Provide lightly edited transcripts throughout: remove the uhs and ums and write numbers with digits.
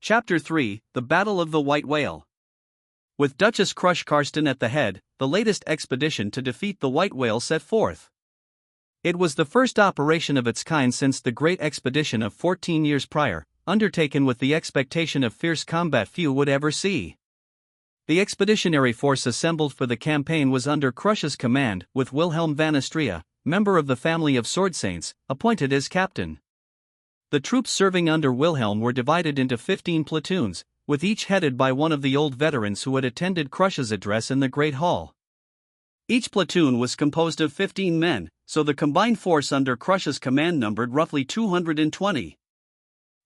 Chapter 3, The Battle of the White Whale. With Duchess Crush Karsten at the head, the latest expedition to defeat the White Whale set forth. It was the first operation of its kind since the great expedition of 14 years prior, undertaken with the expectation of fierce combat few would ever see. The expeditionary force assembled for the campaign was under Crush's command, with Wilhelm van Astrea, member of the family of sword saints, appointed as captain. The troops serving under Wilhelm were divided into 15 platoons, with each headed by one of the old veterans who had attended Crush's address in the Great Hall. Each platoon was composed of 15 men, so the combined force under Crush's command numbered roughly 220.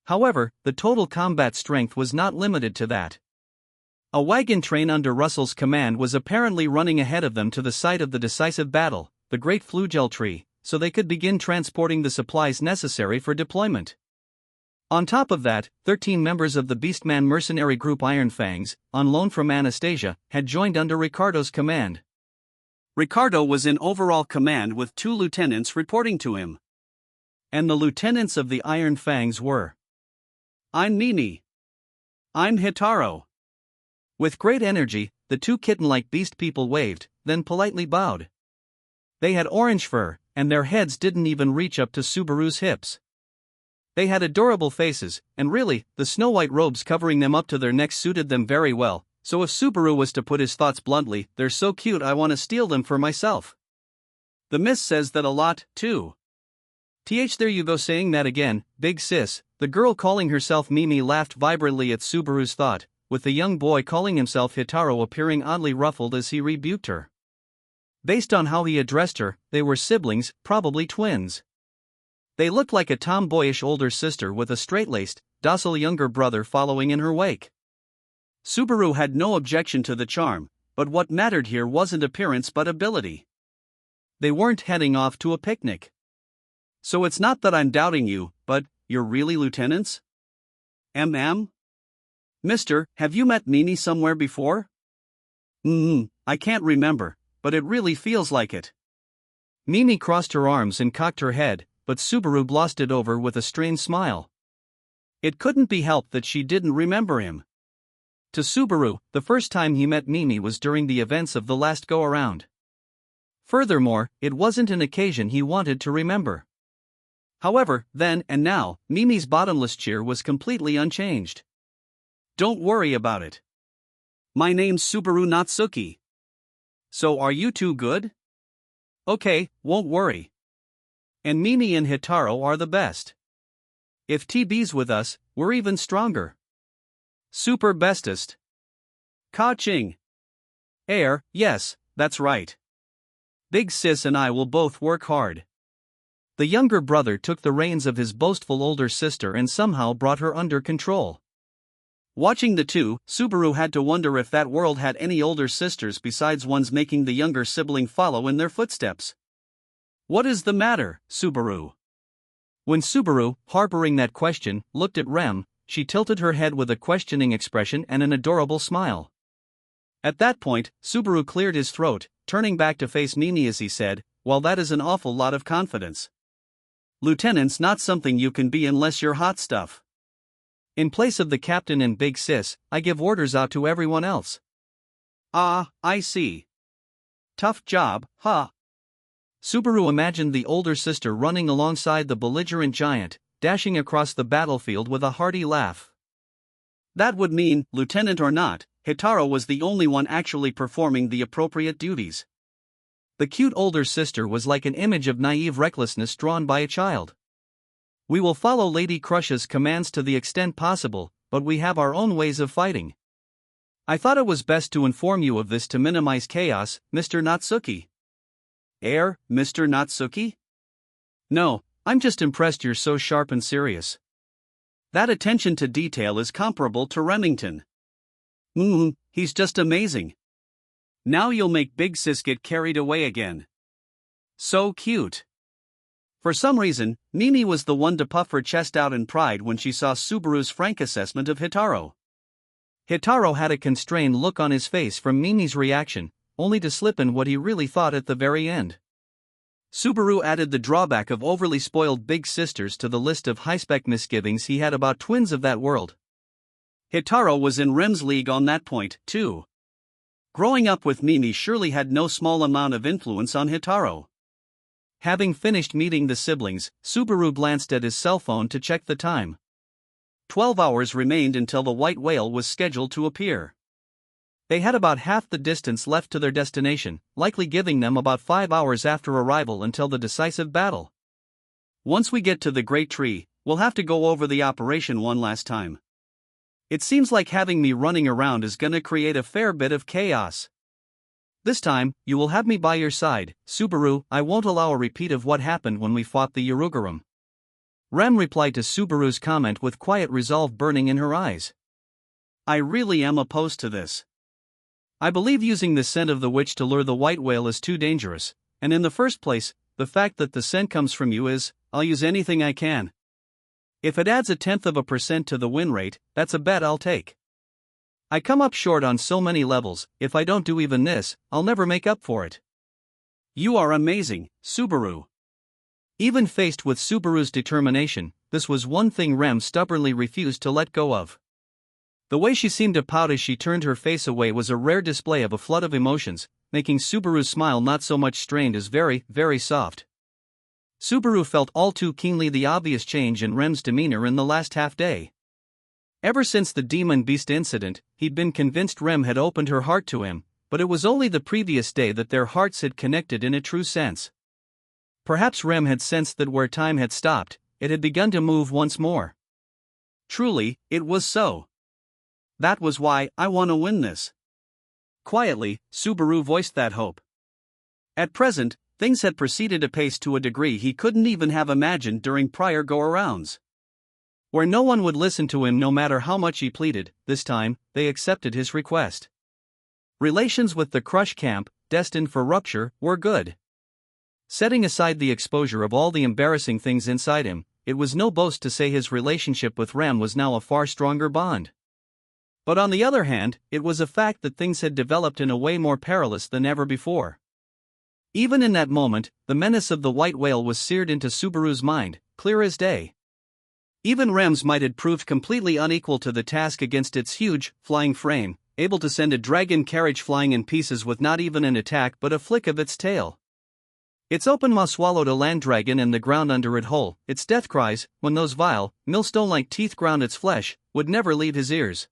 However, the total combat strength was not limited to that. A wagon train under Russell's command was apparently running ahead of them to the site of the decisive battle, the Great Flugel Tree, so they could begin transporting the supplies necessary for deployment. On top of that, 13 members of the Beastman mercenary group Iron Fangs, on loan from Anastasia, had joined under Ricardo's command. Ricardo was in overall command with 2 lieutenants reporting to him. And the lieutenants of the Iron Fangs were: I'm Mimi. I'm Hitaro. With great energy, the 2 kitten-like beast people waved, then politely bowed. They had orange fur, and their heads didn't even reach up to Subaru's hips. They had adorable faces, and really, the snow-white robes covering them up to their necks suited them very well, so if Subaru was to put his thoughts bluntly, they're so cute I want to steal them for myself. The miss says that a lot, too. There you go saying that again, big sis. The girl calling herself Mimi laughed vibrantly at Subaru's thought, with the young boy calling himself Hitaro appearing oddly ruffled as he rebuked her. Based on how he addressed her, they were siblings, probably twins. They looked like a tomboyish older sister with a straight-laced, docile younger brother following in her wake. Subaru had no objection to the charm, but what mattered here wasn't appearance but ability. They weren't heading off to a picnic. So it's not that I'm doubting you, but, you're really lieutenants? Mister, have you met Mimi somewhere before? I can't remember, but it really feels like it. Mimi crossed her arms and cocked her head, but Subaru glossed it over with a strained smile. It couldn't be helped that she didn't remember him. To Subaru, the first time he met Mimi was during the events of the last go-around. Furthermore, it wasn't an occasion he wanted to remember. However, then and now, Mimi's bottomless cheer was completely unchanged. Don't worry about it. My name's Subaru Natsuki. So are you two good? Okay, won't worry. And Mimi and Hitaro are the best. If TB's with us, we're even stronger. Super bestest. Ka-ching. Yes, that's right. Big sis and I will both work hard. The younger brother took the reins of his boastful older sister and somehow brought her under control. Watching the two, Subaru had to wonder if that world had any older sisters besides ones making the younger sibling follow in their footsteps. What is the matter, Subaru? When Subaru, harboring that question, looked at Rem, she tilted her head with a questioning expression and an adorable smile. At that point, Subaru cleared his throat, turning back to face Mimi as he said, "Well, that is an awful lot of confidence. Lieutenant's not something you can be unless you're hot stuff. In place of the captain and big sis, I give orders out to everyone else." Ah, I see. Tough job, huh? Subaru imagined the older sister running alongside the belligerent giant, dashing across the battlefield with a hearty laugh. That would mean, lieutenant or not, Hitaro was the only one actually performing the appropriate duties. The cute older sister was like an image of naive recklessness drawn by a child. We will follow Lady Crush's commands to the extent possible, but we have our own ways of fighting. I thought it was best to inform you of this to minimize chaos, Mr. Natsuki. Mr. Natsuki? No, I'm just impressed you're so sharp and serious. That attention to detail is comparable to Remington. He's just amazing. Now you'll make Big Sis get carried away again. So cute. For some reason, Mimi was the one to puff her chest out in pride when she saw Subaru's frank assessment of Hitaro. Hitaro had a constrained look on his face from Mimi's reaction, only to slip in what he really thought at the very end. Subaru added the drawback of overly spoiled big sisters to the list of high-spec misgivings he had about twins of that world. Hitaro was in Rem's league on that point, too. Growing up with Mimi surely had no small amount of influence on Hitaro. Having finished meeting the siblings, Subaru glanced at his cell phone to check the time. 12 hours remained until the white whale was scheduled to appear. They had about half the distance left to their destination, likely giving them about 5 hours after arrival until the decisive battle. Once we get to the Great Tree, we'll have to go over the operation one last time. It seems like having me running around is gonna create a fair bit of chaos. This time, you will have me by your side, Subaru. I won't allow a repeat of what happened when we fought the Urugurum. Rem replied to Subaru's comment with quiet resolve burning in her eyes. I really am opposed to this. I believe using the scent of the witch to lure the white whale is too dangerous, and in the first place, the fact that the scent comes from you is, I'll use anything I can. If it adds 0.1% to the win rate, that's a bet I'll take. I come up short on so many levels. If I don't do even this, I'll never make up for it. You are amazing, Subaru. Even faced with Subaru's determination, this was one thing Rem stubbornly refused to let go of. The way she seemed to pout as she turned her face away was a rare display of a flood of emotions, making Subaru's smile not so much strained as very, very soft. Subaru felt all too keenly the obvious change in Rem's demeanor in the last half-day. Ever since the Demon Beast incident, he'd been convinced Rem had opened her heart to him, but it was only the previous day that their hearts had connected in a true sense. Perhaps Rem had sensed that where time had stopped, it had begun to move once more. Truly, it was so. That was why I want to win this. Quietly, Subaru voiced that hope. At present, things had proceeded apace to a degree he couldn't even have imagined during prior go-arounds. Where no one would listen to him no matter how much he pleaded, this time, they accepted his request. Relations with the Crush camp, destined for rupture, were good. Setting aside the exposure of all the embarrassing things inside him, it was no boast to say his relationship with Rem was now a far stronger bond. But on the other hand, it was a fact that things had developed in a way more perilous than ever before. Even in that moment, the menace of the white whale was seared into Subaru's mind, clear as day. Even Rem's might had proved completely unequal to the task against its huge, flying frame, able to send a dragon carriage flying in pieces with not even an attack but a flick of its tail. Its open maw swallowed a land dragon and the ground under it whole. Its death cries, when those vile, millstone-like teeth ground its flesh, would never leave his ears.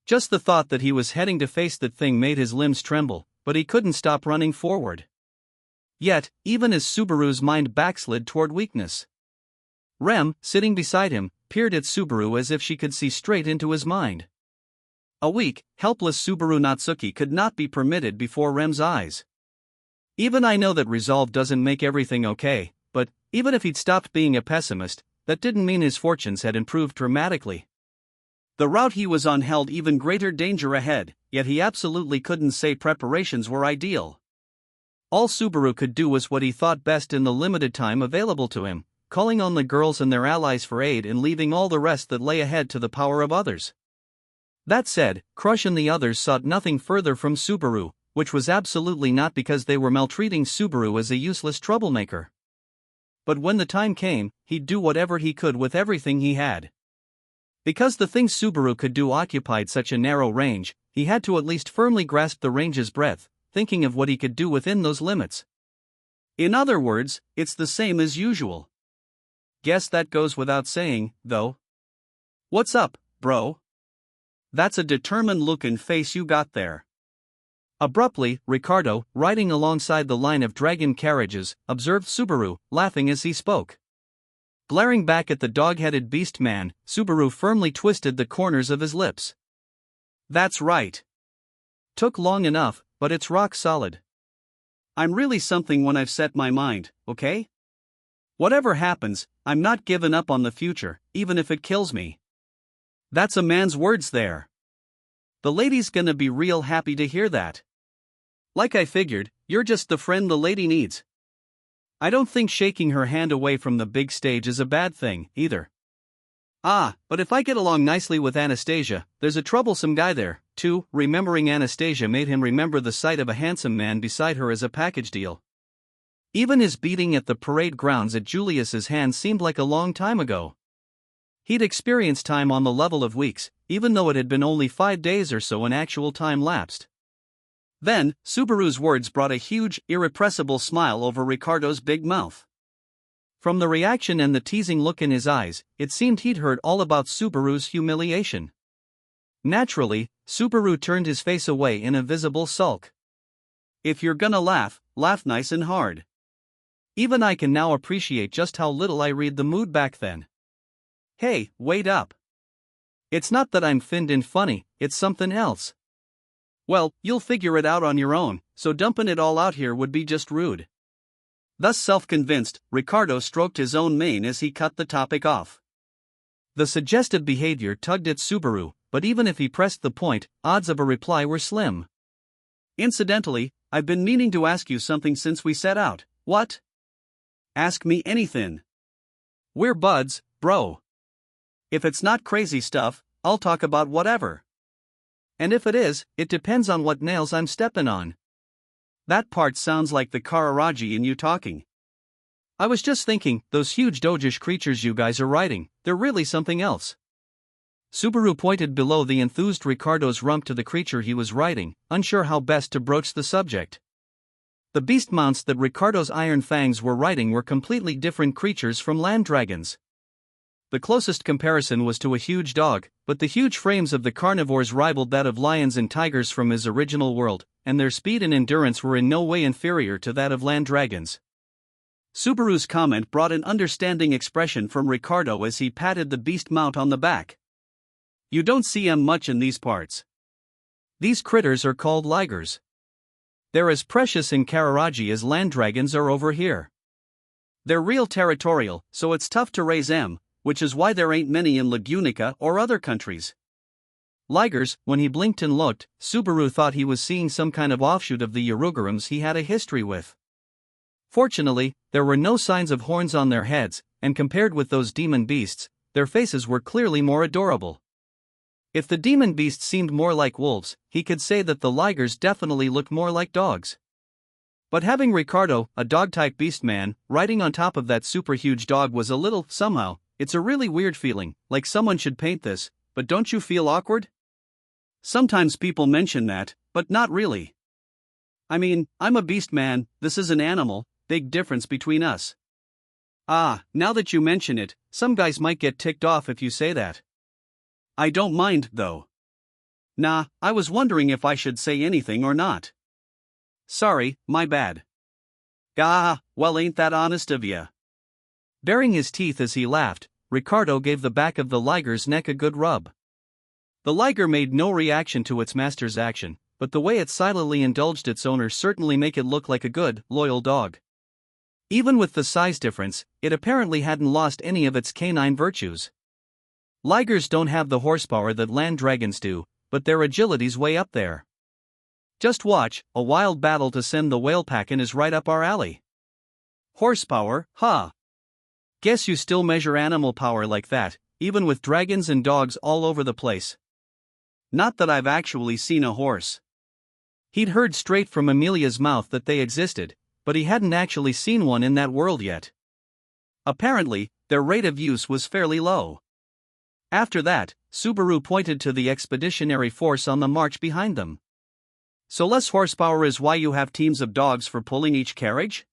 Just the thought that he was heading to face that thing made his limbs tremble, but he couldn't stop running forward. Yet, even as Subaru's mind backslid toward weakness, Rem, sitting beside him, peered at Subaru as if she could see straight into his mind. A weak, helpless Subaru Natsuki could not be permitted before Rem's eyes. Even I know that resolve doesn't make everything okay, but, even if he'd stopped being a pessimist, that didn't mean his fortunes had improved dramatically. The route he was on held even greater danger ahead, yet he absolutely couldn't say preparations were ideal. All Subaru could do was what he thought best in the limited time available to him, calling on the girls and their allies for aid and leaving all the rest that lay ahead to the power of others. That said, Crush and the others sought nothing further from Subaru, which was absolutely not because they were maltreating Subaru as a useless troublemaker. But when the time came, he'd do whatever he could with everything he had. Because the things Subaru could do occupied such a narrow range, he had to at least firmly grasp the range's breadth, thinking of what he could do within those limits. In other words, it's the same as usual. Guess that goes without saying, though. What's up, bro? That's a determined look and face you got there. Abruptly, Ricardo, riding alongside the line of dragon carriages, observed Subaru, laughing as he spoke. Glaring back at the dog-headed beast man, Subaru firmly twisted the corners of his lips. That's right. Took long enough, but it's rock solid. I'm really something when I've set my mind, okay? Whatever happens, I'm not giving up on the future, even if it kills me. That's a man's words there. The lady's gonna be real happy to hear that. Like I figured, you're just the friend the lady needs. I don't think shaking her hand away from the big stage is a bad thing, either. But if I get along nicely with Anastasia, there's a troublesome guy there, too. Remembering Anastasia made him remember the sight of a handsome man beside her as a package deal. Even his beating at the parade grounds at Julius's hand seemed like a long time ago. He'd experienced time on the level of weeks, even though it had been only 5 days or so in actual time lapsed. Then, Subaru's words brought a huge, irrepressible smile over Ricardo's big mouth. From the reaction and the teasing look in his eyes, it seemed he'd heard all about Subaru's humiliation. Naturally, Subaru turned his face away in a visible sulk. If you're gonna laugh, laugh nice and hard. Even I can now appreciate just how little I read the mood back then. Hey, wait up. It's not that I'm finned and funny, it's something else. Well, you'll figure it out on your own, so dumping it all out here would be just rude. Thus self-convinced, Ricardo stroked his own mane as he cut the topic off. The suggestive behavior tugged at Subaru, but even if he pressed the point, odds of a reply were slim. Incidentally, I've been meaning to ask you something since we set out. What? Ask me anything. We're buds, bro. If it's not crazy stuff, I'll talk about whatever. And if it is, it depends on what nails I'm stepping on. That part sounds like the Kararaji in you talking. I was just thinking, those huge dojish creatures you guys are riding, they're really something else. Subaru pointed below the enthused Ricardo's rump to the creature he was riding, unsure how best to broach the subject. The beast mounts that Ricardo's iron fangs were riding were completely different creatures from land dragons. The closest comparison was to a huge dog, but the huge frames of the carnivores rivaled that of lions and tigers from his original world, and their speed and endurance were in no way inferior to that of land dragons. Subaru's comment brought an understanding expression from Ricardo as he patted the beast mount on the back. You don't see 'em much in these parts. These critters are called ligers. They're as precious in Kararaji as land dragons are over here. They're real territorial, so it's tough to raise 'em, which is why there ain't many in Lagunica or other countries. Ligers, when he blinked and looked, Subaru thought he was seeing some kind of offshoot of the Urugurums he had a history with. Fortunately, there were no signs of horns on their heads, and compared with those demon beasts, their faces were clearly more adorable. If the demon beasts seemed more like wolves, he could say that the ligers definitely looked more like dogs. But having Ricardo, a dog-type beast man, riding on top of that super huge dog was a little, somehow, it's a really weird feeling, like someone should paint this, but don't you feel awkward? Sometimes people mention that, but not really. I mean, I'm a beast man, this is an animal, big difference between us. Ah, now that you mention it, some guys might get ticked off if you say that. I don't mind, though. Nah, I was wondering if I should say anything or not. Sorry, my bad. Ah, well, ain't that honest of ya? Baring his teeth as he laughed, Ricardo gave the back of the liger's neck a good rub. The liger made no reaction to its master's action, but the way it silently indulged its owner certainly made it look like a good, loyal dog. Even with the size difference, it apparently hadn't lost any of its canine virtues. Ligers don't have the horsepower that land dragons do, but their agility's way up there. Just watch, a wild battle to send the whale packin' is right up our alley. Horsepower, huh? Guess you still measure animal power like that, even with dragons and dogs all over the place. Not that I've actually seen a horse. He'd heard straight from Amelia's mouth that they existed, but he hadn't actually seen one in that world yet. Apparently, their rate of use was fairly low. After that, Subaru pointed to the expeditionary force on the march behind them. So less horsepower is why you have teams of dogs for pulling each carriage?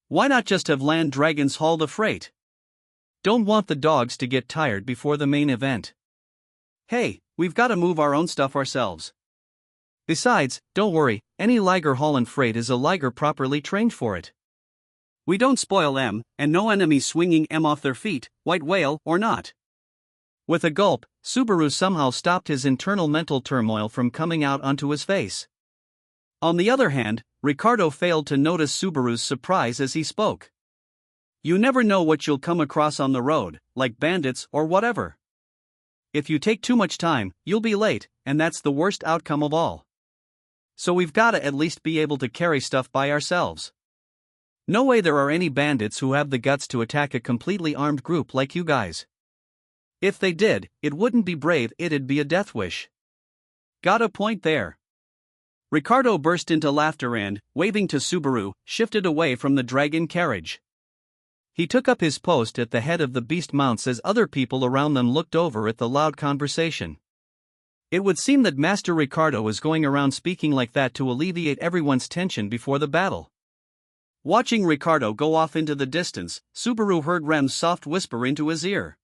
Why not just have land dragons haul the freight? Don't want the dogs to get tired before the main event. Hey, we've got to move our own stuff ourselves. Besides, don't worry, any liger haulin' freight is a liger properly trained for it. We don't spoil 'em, and no enemy swinging 'em off their feet, white whale or not. With a gulp, Subaru somehow stopped his internal mental turmoil from coming out onto his face. On the other hand, Ricardo failed to notice Subaru's surprise as he spoke. You never know what you'll come across on the road, like bandits or whatever. If you take too much time, you'll be late, and that's the worst outcome of all. So we've gotta at least be able to carry stuff by ourselves. No way there are any bandits who have the guts to attack a completely armed group like you guys. If they did, it wouldn't be brave, it'd be a death wish. Got a point there. Ricardo burst into laughter and, waving to Subaru, shifted away from the dragon carriage. He took up his post at the head of the beast mounts as other people around them looked over at the loud conversation. It would seem that Master Ricardo is going around speaking like that to alleviate everyone's tension before the battle. Watching Ricardo go off into the distance, Subaru heard Rem's soft whisper into his ear.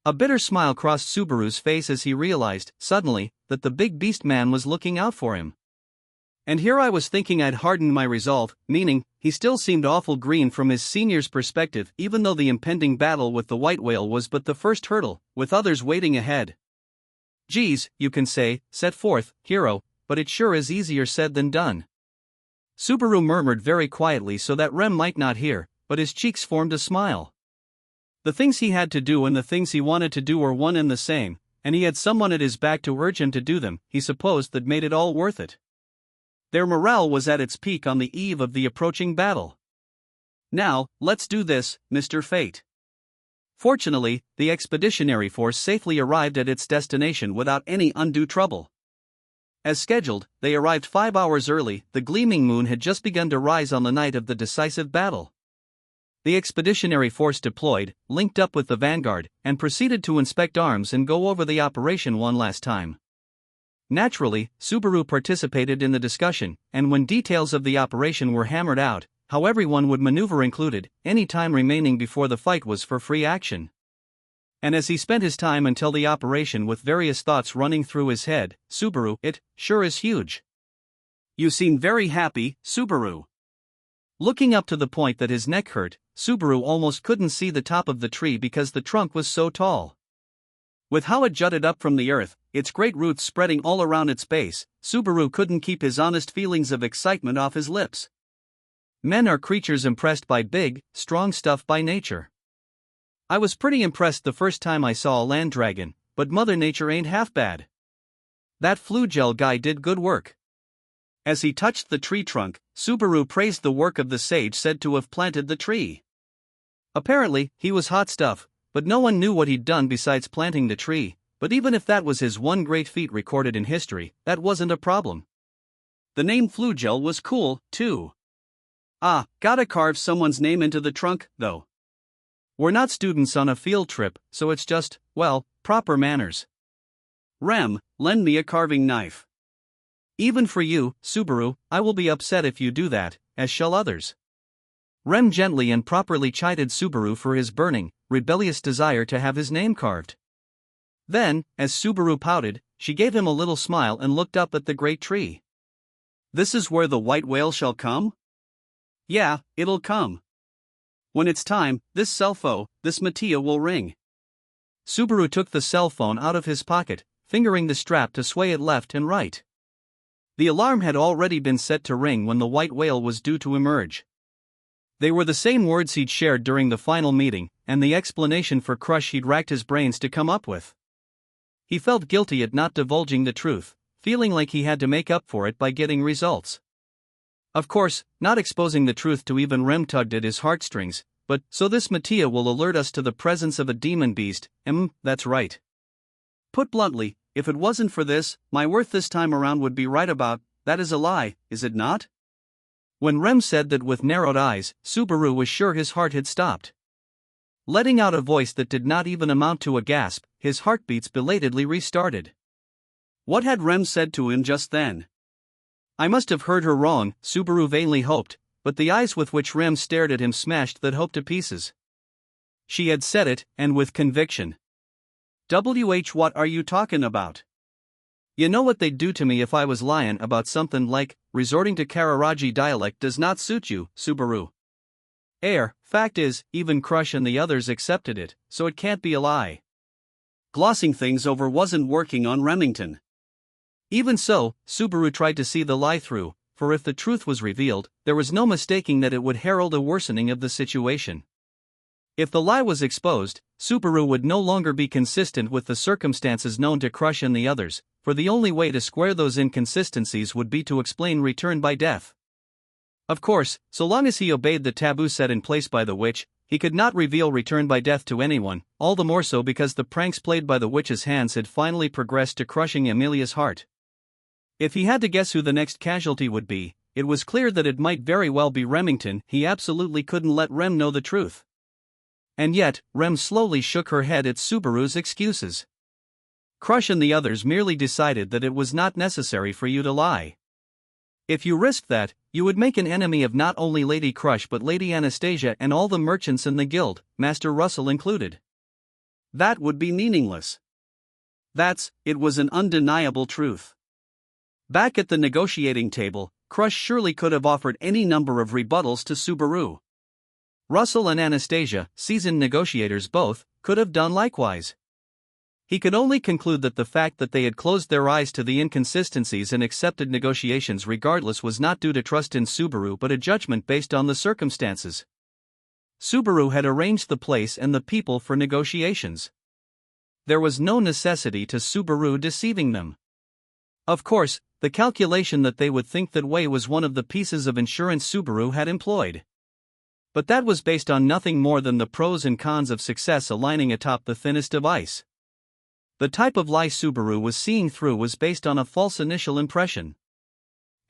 A bitter smile crossed Subaru's face as he realized, suddenly, that the big beast man was looking out for him. And here I was thinking I'd hardened my resolve, meaning, he still seemed awful green from his senior's perspective, even though the impending battle with the white whale was but the first hurdle, with others waiting ahead. Geez, you can say, set forth, hero, but it sure is easier said than done. Subaru murmured very quietly so that Rem might not hear, but his cheeks formed a smile. The things he had to do and the things he wanted to do were one and the same, and he had someone at his back to urge him to do them, he supposed that made it all worth it. Their morale was at its peak on the eve of the approaching battle. Now, let's do this, Mr. Fate. Fortunately, the expeditionary force safely arrived at its destination without any undue trouble. As scheduled, they arrived 5 hours early. The gleaming moon had just begun to rise on the night of the decisive battle. The expeditionary force deployed, linked up with the vanguard, and proceeded to inspect arms and go over the operation one last time. Naturally, Subaru participated in the discussion, and when details of the operation were hammered out, how everyone would maneuver included, any time remaining before the fight was for free action. And as he spent his time until the operation with various thoughts running through his head, Subaru, it sure is huge. You seem very happy, Subaru. Looking up to the point that his neck hurt, Subaru almost couldn't see the top of the tree because the trunk was so tall. With how it jutted up from the earth, its great roots spreading all around its base, Subaru couldn't keep his honest feelings of excitement off his lips. Men are creatures impressed by big, strong stuff by nature. I was pretty impressed the first time I saw a land dragon, but Mother Nature ain't half bad. That flugel guy did good work. As he touched the tree trunk, Subaru praised the work of the sage said to have planted the tree. Apparently, he was hot stuff, but no one knew what he'd done besides planting the tree, but even if that was his one great feat recorded in history, that wasn't a problem. The name Flugel was cool, too. Ah, gotta carve someone's name into the trunk, though. We're not students on a field trip, so it's just, well, proper manners. Rem, lend me a carving knife. Even for you, Subaru, I will be upset if you do that, as shall others. Rem gently and properly chided Subaru for his burning, rebellious desire to have his name carved. Then, as Subaru pouted, she gave him a little smile and looked up at the great tree. This is where the white whale shall come? Yeah, it'll come. When it's time, this cell phone, this Mattia will ring. Subaru took the cell phone out of his pocket, fingering the strap to sway it left and right. The alarm had already been set to ring when the white whale was due to emerge. They were the same words he'd shared during the final meeting, and the explanation for Crush he'd racked his brains to come up with. He felt guilty at not divulging the truth, feeling like he had to make up for it by getting results. Of course, not exposing the truth to even Rem tugged at his heartstrings, but, so this Mattia will alert us to the presence of a demon beast, that's right. Put bluntly, if it wasn't for this, my worth this time around would be right about, that is a lie, is it not? When Rem said that with narrowed eyes, Subaru was sure his heart had stopped. Letting out a voice that did not even amount to a gasp, his heartbeats belatedly restarted. What had Rem said to him just then? I must have heard her wrong, Subaru vainly hoped, but the eyes with which Rem stared at him smashed that hope to pieces. She had said it, and with conviction. What are you talking about? You know what they'd do to me if I was lying about something like, resorting to Kararaji dialect does not suit you, Subaru. Fact is, even Crush and the others accepted it, so it can't be a lie. Glossing things over wasn't working on Remington. Even so, Subaru tried to see the lie through, for if the truth was revealed, there was no mistaking that it would herald a worsening of the situation. If the lie was exposed, Subaru would no longer be consistent with the circumstances known to Crush and the others, for the only way to square those inconsistencies would be to explain return by death. Of course, so long as he obeyed the taboo set in place by the witch, he could not reveal return by death to anyone, all the more so because the pranks played by the witch's hands had finally progressed to crushing Amelia's heart. If he had to guess who the next casualty would be, it was clear that it might very well be Remington. He absolutely couldn't let Rem know the truth. And yet, Rem slowly shook her head at Subaru's excuses. Crush and the others merely decided that it was not necessary for you to lie. If you risked that, you would make an enemy of not only Lady Crush but Lady Anastasia and all the merchants in the guild, Master Russell included. That would be meaningless. It was an undeniable truth. Back at the negotiating table, Crush surely could have offered any number of rebuttals to Subaru. Russell and Anastasia, seasoned negotiators both, could have done likewise. He could only conclude that the fact that they had closed their eyes to the inconsistencies and accepted negotiations regardless was not due to trust in Subaru but a judgment based on the circumstances. Subaru had arranged the place and the people for negotiations. There was no necessity to Subaru deceiving them. Of course, the calculation that they would think that way was one of the pieces of insurance Subaru had employed. But that was based on nothing more than the pros and cons of success aligning atop the thinnest of ice. The type of lie Subaru was seeing through was based on a false initial impression.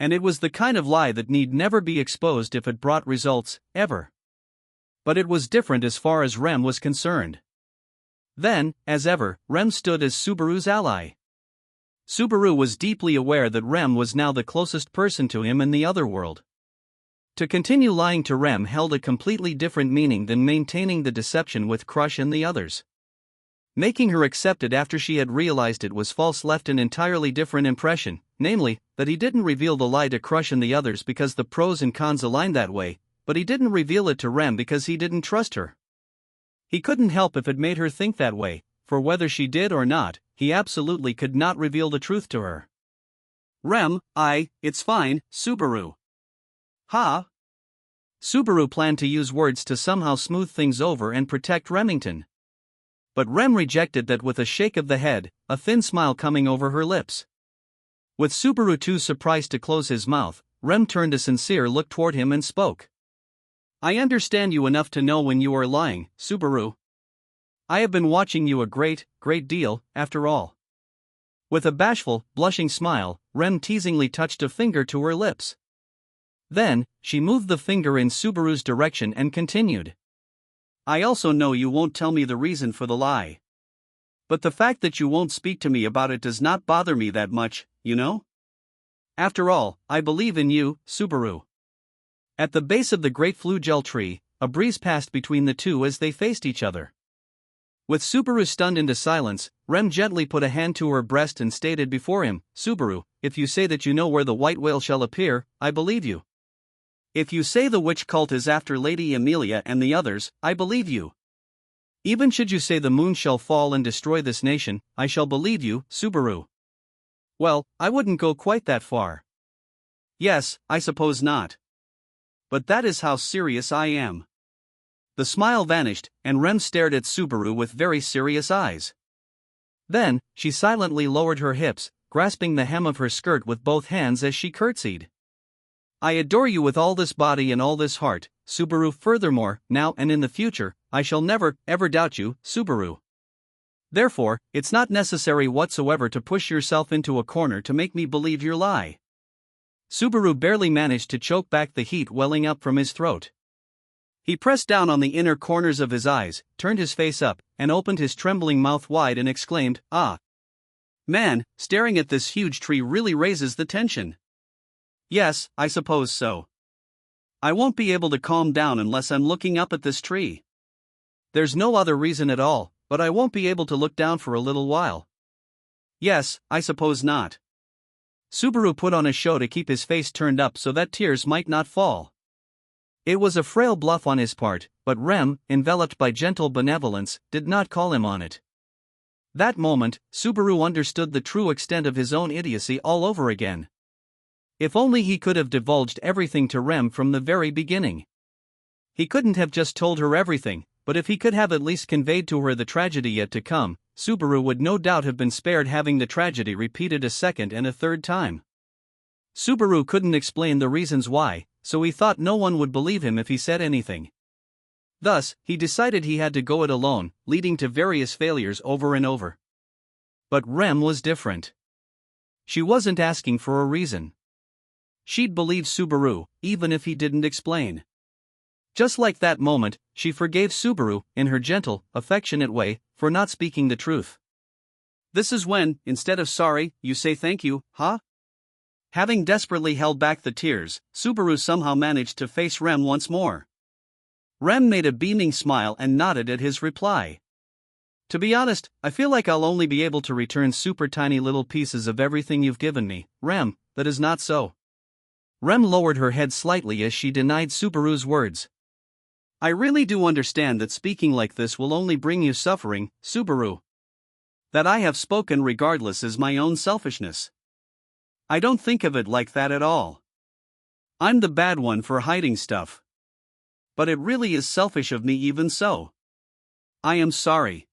And it was the kind of lie that need never be exposed if it brought results, ever. But it was different as far as Rem was concerned. Then, as ever, Rem stood as Subaru's ally. Subaru was deeply aware that Rem was now the closest person to him in the other world. To continue lying to Rem held a completely different meaning than maintaining the deception with Crush and the others. Making her accept it after she had realized it was false left an entirely different impression, namely, that he didn't reveal the lie to Crush and the others because the pros and cons aligned that way, but he didn't reveal it to Rem because he didn't trust her. He couldn't help if it made her think that way, for whether she did or not, he absolutely could not reveal the truth to her. Rem, it's fine, Subaru. Ha! Subaru planned to use words to somehow smooth things over and protect Remington. But Rem rejected that with a shake of the head, a thin smile coming over her lips. With Subaru too surprised to close his mouth, Rem turned a sincere look toward him and spoke. I understand you enough to know when you are lying, Subaru. I have been watching you a great deal, after all. With a bashful, blushing smile, Rem teasingly touched a finger to her lips. Then, she moved the finger in Subaru's direction and continued. I also know you won't tell me the reason for the lie. But the fact that you won't speak to me about it does not bother me that much, you know? After all, I believe in you, Subaru. At the base of the great flugel tree, a breeze passed between the two as they faced each other. With Subaru stunned into silence, Rem gently put a hand to her breast and stated before him, Subaru, if you say that you know where the white whale shall appear, I believe you. If you say the witch cult is after Lady Amelia and the others, I believe you. Even should you say the moon shall fall and destroy this nation, I shall believe you, Subaru. Well, I wouldn't go quite that far. Yes, I suppose not. But that is how serious I am. The smile vanished, and Rem stared at Subaru with very serious eyes. Then, she silently lowered her hips, grasping the hem of her skirt with both hands as she curtsied. I adore you with all this body and all this heart, Subaru. Furthermore, now and in the future, I shall never, ever doubt you, Subaru. Therefore, it's not necessary whatsoever to push yourself into a corner to make me believe your lie. Subaru barely managed to choke back the heat welling up from his throat. He pressed down on the inner corners of his eyes, turned his face up, and opened his trembling mouth wide and exclaimed, Ah! Man, staring at this huge tree really raises the tension. Yes, I suppose so. I won't be able to calm down unless I'm looking up at this tree. There's no other reason at all, but I won't be able to look down for a little while. Yes, I suppose not. Subaru put on a show to keep his face turned up so that tears might not fall. It was a frail bluff on his part, but Rem, enveloped by gentle benevolence, did not call him on it. That moment, Subaru understood the true extent of his own idiocy all over again. If only he could have divulged everything to Rem from the very beginning. He couldn't have just told her everything, but if he could have at least conveyed to her the tragedy yet to come, Subaru would no doubt have been spared having the tragedy repeated a second and a third time. Subaru couldn't explain the reasons why, so he thought no one would believe him if he said anything. Thus, he decided he had to go it alone, leading to various failures over and over. But Rem was different. She wasn't asking for a reason. She'd believe Subaru, even if he didn't explain. Just like that moment, she forgave Subaru, in her gentle, affectionate way, for not speaking the truth. This is when, instead of sorry, you say thank you, huh? Having desperately held back the tears, Subaru somehow managed to face Rem once more. Rem made a beaming smile and nodded at his reply. To be honest, I feel like I'll only be able to return super tiny little pieces of everything you've given me, Rem. That is not so. Rem lowered her head slightly as she denied Subaru's words. I really do understand that speaking like this will only bring you suffering, Subaru. That I have spoken regardless is my own selfishness. I don't think of it like that at all. I'm the bad one for hiding stuff. But it really is selfish of me even so. I am sorry.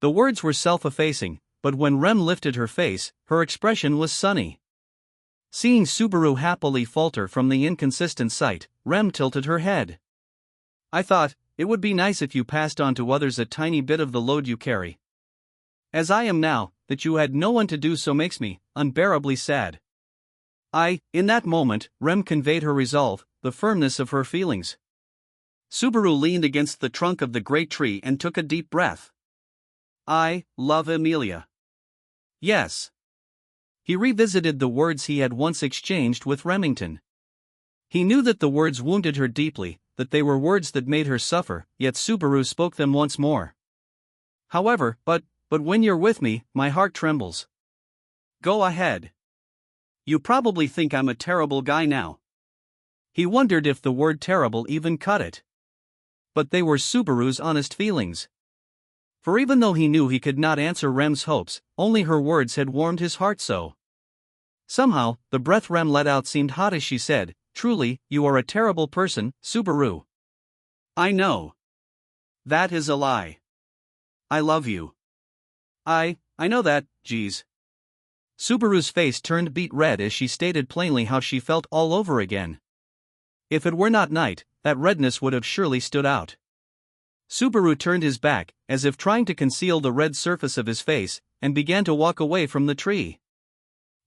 The words were self-effacing, but when Rem lifted her face, her expression was sunny. Seeing Subaru happily falter from the inconsistent sight, Rem tilted her head. I thought, it would be nice if you passed on to others a tiny bit of the load you carry. As I am now, that you had no one to do so makes me unbearably sad. In that moment, Rem conveyed her resolve, the firmness of her feelings. Subaru leaned against the trunk of the great tree and took a deep breath. I love Emilia. Yes. He revisited the words he had once exchanged with Remington. He knew that the words wounded her deeply, that they were words that made her suffer, yet Subaru spoke them once more. However, but when you're with me, my heart trembles. Go ahead. You probably think I'm a terrible guy now. He wondered if the word terrible even cut it. But they were Subaru's honest feelings. For even though he knew he could not answer Rem's hopes, only her words had warmed his heart so. Somehow, the breath Rem let out seemed hot as she said, Truly, you are a terrible person, Subaru. I know. That is a lie. I love you. I know that, geez. Subaru's face turned beet red as she stated plainly how she felt all over again. If it were not night, that redness would have surely stood out. Subaru turned his back, as if trying to conceal the red surface of his face, and began to walk away from the tree.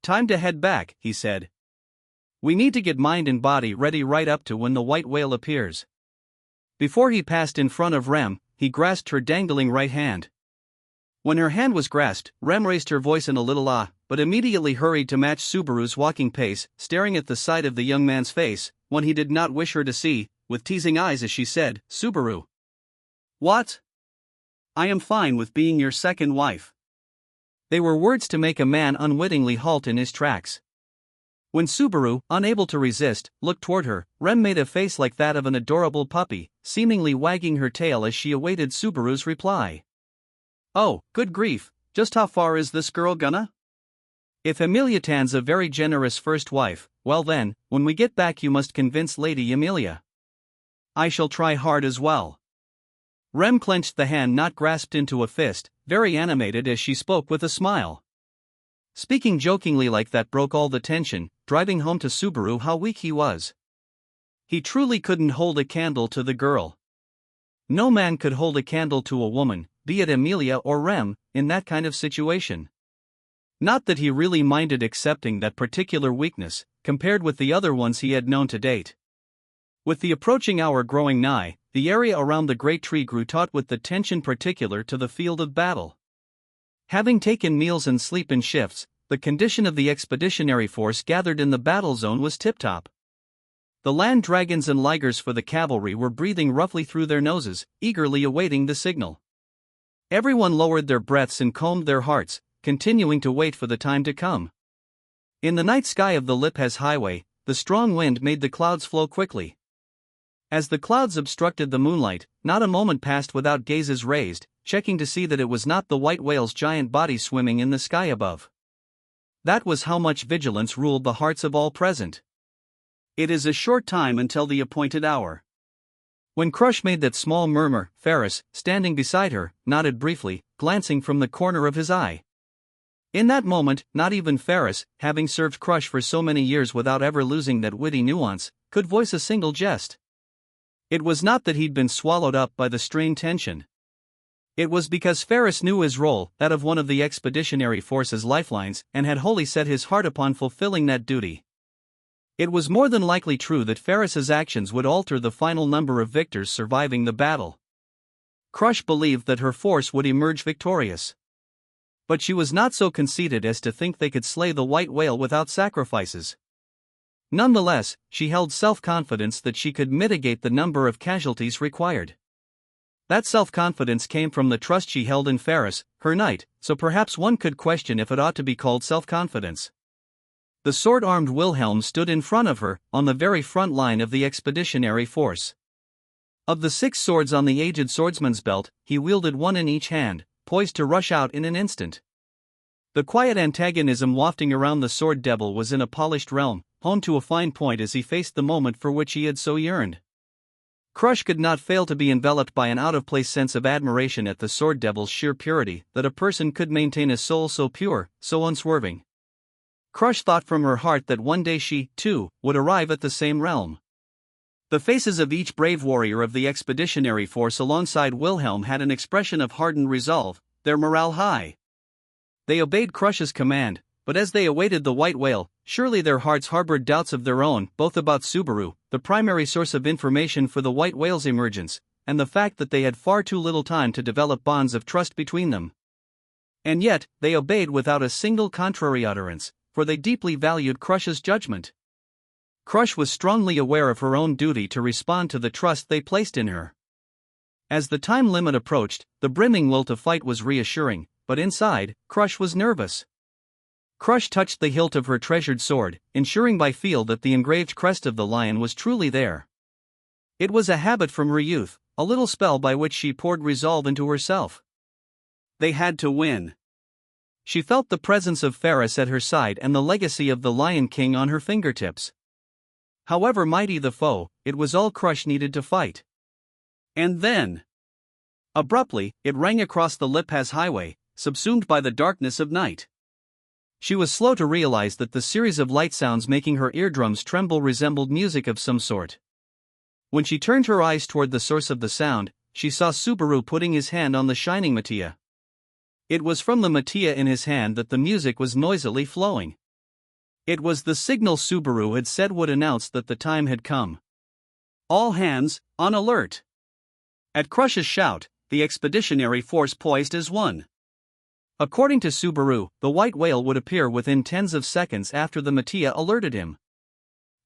Time to head back, he said. We need to get mind and body ready right up to when the white whale appears. Before he passed in front of Rem, he grasped her dangling right hand. When her hand was grasped, Rem raised her voice in a little but immediately hurried to match Subaru's walking pace, staring at the side of the young man's face, one he did not wish her to see, with teasing eyes as she said, Subaru. What? I am fine with being your second wife. They were words to make a man unwittingly halt in his tracks. When Subaru, unable to resist, looked toward her, Rem made a face like that of an adorable puppy, seemingly wagging her tail as she awaited Subaru's reply. Oh, good grief, just how far is this girl gonna? If Emilia Tan's a very generous first wife, well then, when we get back you must convince Lady Emilia. I shall try hard as well. Rem clenched the hand not grasped into a fist, very animated as she spoke with a smile. Speaking jokingly like that broke all the tension, driving home to Subaru how weak he was. He truly couldn't hold a candle to the girl. No man could hold a candle to a woman, be it Emilia or Rem, in that kind of situation. Not that he really minded accepting that particular weakness, compared with the other ones he had known to date. With the approaching hour growing nigh, the area around the great tree grew taut with the tension particular to the field of battle. Having taken meals and sleep in shifts, the condition of the expeditionary force gathered in the battle zone was tip-top. The land dragons and ligers for the cavalry were breathing roughly through their noses, eagerly awaiting the signal. Everyone lowered their breaths and calmed their hearts, continuing to wait for the time to come. In the night sky of the Lippes highway, the strong wind made the clouds flow quickly. As the clouds obstructed the moonlight, not a moment passed without gazes raised, checking to see that it was not the white whale's giant body swimming in the sky above. That was how much vigilance ruled the hearts of all present. It is a short time until the appointed hour. When Crush made that small murmur, Ferris, standing beside her, nodded briefly, glancing from the corner of his eye. In that moment, not even Ferris, having served Crush for so many years without ever losing that witty nuance, could voice a single jest. It was not that he'd been swallowed up by the strained tension. It was because Ferris knew his role, that of one of the expeditionary force's lifelines, and had wholly set his heart upon fulfilling that duty. It was more than likely true that Ferris's actions would alter the final number of victors surviving the battle. Crush believed that her force would emerge victorious. But she was not so conceited as to think they could slay the white whale without sacrifices. Nonetheless, she held self-confidence that she could mitigate the number of casualties required. That self-confidence came from the trust she held in Ferris, her knight, so perhaps one could question if it ought to be called self-confidence. The sword-armed Wilhelm stood in front of her, on the very front line of the expeditionary force. Of the 6 swords on the aged swordsman's belt, he wielded one in each hand, poised to rush out in an instant. The quiet antagonism wafting around the sword devil was in a polished realm, honed to a fine point as he faced the moment for which he had so yearned. Crush could not fail to be enveloped by an out-of-place sense of admiration at the sword devil's sheer purity, that a person could maintain a soul so pure, so unswerving. Crush thought from her heart that one day she, too, would arrive at the same realm. The faces of each brave warrior of the expeditionary force alongside Wilhelm had an expression of hardened resolve, their morale high. They obeyed Crush's command, but as they awaited the white whale, surely their hearts harbored doubts of their own, both about Subaru, the primary source of information for the white whale's emergence, and the fact that they had far too little time to develop bonds of trust between them. And yet, they obeyed without a single contrary utterance, for they deeply valued Crush's judgment. Crush was strongly aware of her own duty to respond to the trust they placed in her. As the time limit approached, the brimming will to fight was reassuring, but inside, Crush was nervous. Crush touched the hilt of her treasured sword, ensuring by feel that the engraved crest of the lion was truly there. It was a habit from her youth, a little spell by which she poured resolve into herself. They had to win. She felt the presence of Ferris at her side and the legacy of the Lion King on her fingertips. However mighty the foe, it was all Crush needed to fight. And then, abruptly, it rang across the Lipaz highway, subsumed by the darkness of night. She was slow to realize that the series of light sounds making her eardrums tremble resembled music of some sort. When she turned her eyes toward the source of the sound, she saw Subaru putting his hand on the shining mattia. It was from the mattia in his hand that the music was noisily flowing. It was the signal Subaru had said would announce that the time had come. All hands, on alert! At Crush's shout, the expeditionary force poised as one. According to Subaru, the white whale would appear within tens of seconds after the mattia alerted him.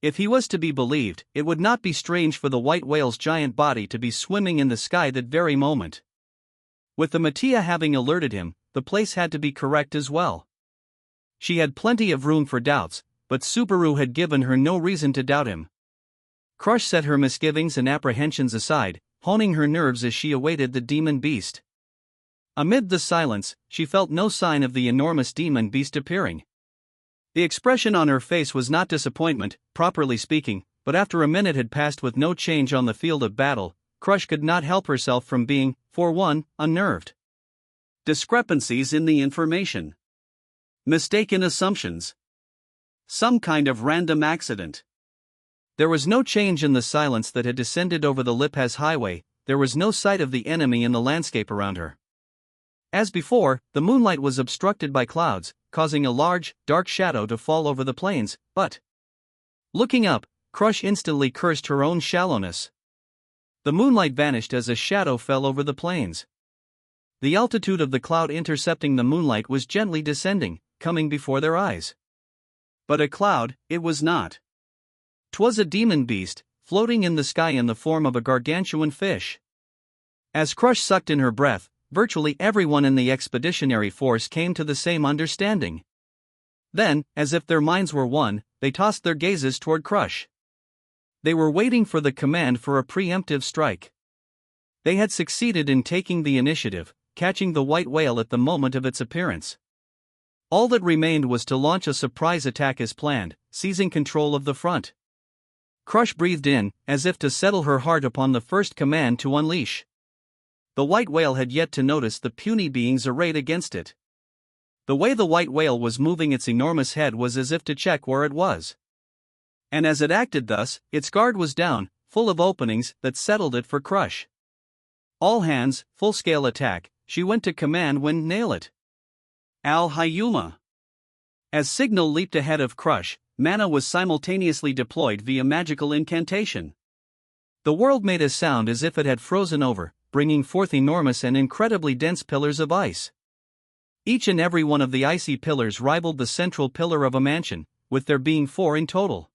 If he was to be believed, it would not be strange for the white whale's giant body to be swimming in the sky that very moment. With the mattia having alerted him, the place had to be correct as well. She had plenty of room for doubts, but Subaru had given her no reason to doubt him. Crush set her misgivings and apprehensions aside, honing her nerves as she awaited the demon beast. Amid the silence, she felt no sign of the enormous demon beast appearing. The expression on her face was not disappointment, properly speaking, but after a minute had passed with no change on the field of battle, Crush could not help herself from being, for one, unnerved. Discrepancies in the information. Mistaken assumptions. Some kind of random accident. There was no change in the silence that had descended over the Lipaz highway, there was no sight of the enemy in the landscape around her. As before, the moonlight was obstructed by clouds, causing a large, dark shadow to fall over the plains, but looking up, Crush instantly cursed her own shallowness. The moonlight vanished as a shadow fell over the plains. The altitude of the cloud intercepting the moonlight was gently descending, coming before their eyes. But a cloud, it was not. 'Twas a demon beast, floating in the sky in the form of a gargantuan fish. As Crush sucked in her breath, virtually everyone in the expeditionary force came to the same understanding. Then, as if their minds were one, they tossed their gazes toward Crush. They were waiting for the command for a preemptive strike. They had succeeded in taking the initiative, catching the white whale at the moment of its appearance. All that remained was to launch a surprise attack as planned, seizing control of the front. Crush breathed in, as if to settle her heart upon the first command to unleash. The white whale had yet to notice the puny beings arrayed against it. The way the white whale was moving its enormous head was as if to check where it was. And as it acted thus, its guard was down, full of openings that settled it for Crush. All hands, full-scale attack, she went to command when nail it. Al-Hayuma. As signal leaped ahead of Crush, mana was simultaneously deployed via magical incantation. The world made a sound as if it had frozen over, bringing forth enormous and incredibly dense pillars of ice. Each and every one of the icy pillars rivaled the central pillar of a mansion, with there being 4 in total.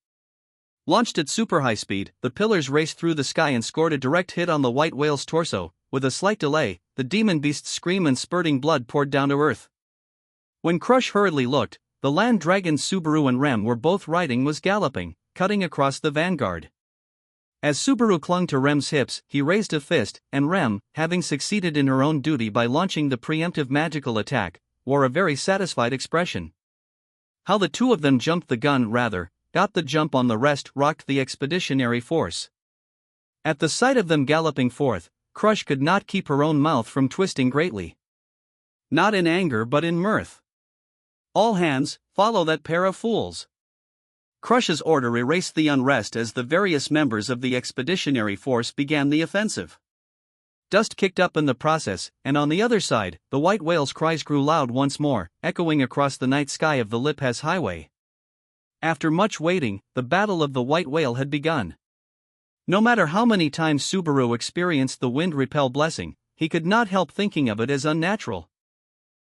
Launched at super high speed, the pillars raced through the sky and scored a direct hit on the white whale's torso. With a slight delay, the demon beast's scream and spurting blood poured down to earth. When Crush hurriedly looked, the land dragons Subaru and Rem were both riding was galloping, cutting across the vanguard. As Subaru clung to Rem's hips, he raised a fist, and Rem, having succeeded in her own duty by launching the preemptive magical attack, wore a very satisfied expression. How the two of them jumped the gun got the jump on the rest rocked the expeditionary force. At the sight of them galloping forth, Crush could not keep her own mouth from twisting greatly. Not in anger but in mirth. All hands, follow that pair of fools. Crush's order erased the unrest as the various members of the expeditionary force began the offensive. Dust kicked up in the process, and on the other side, the white whale's cries grew loud once more, echoing across the night sky of the Lipas Highway. After much waiting, the Battle of the White Whale had begun. No matter how many times Subaru experienced the wind repel blessing, he could not help thinking of it as unnatural.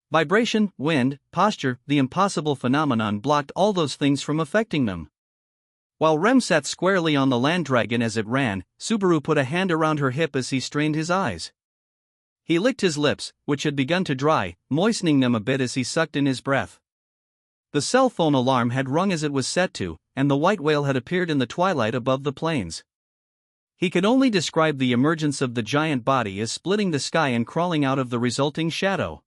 Vibration, wind, posture, the impossible phenomenon blocked all those things from affecting them. While Rem sat squarely on the land dragon as it ran, Subaru put a hand around her hip as he strained his eyes. He licked his lips, which had begun to dry, moistening them a bit as he sucked in his breath. The cell phone alarm had rung as it was set to, and the white whale had appeared in the twilight above the plains. He could only describe the emergence of the giant body as splitting the sky and crawling out of the resulting shadow.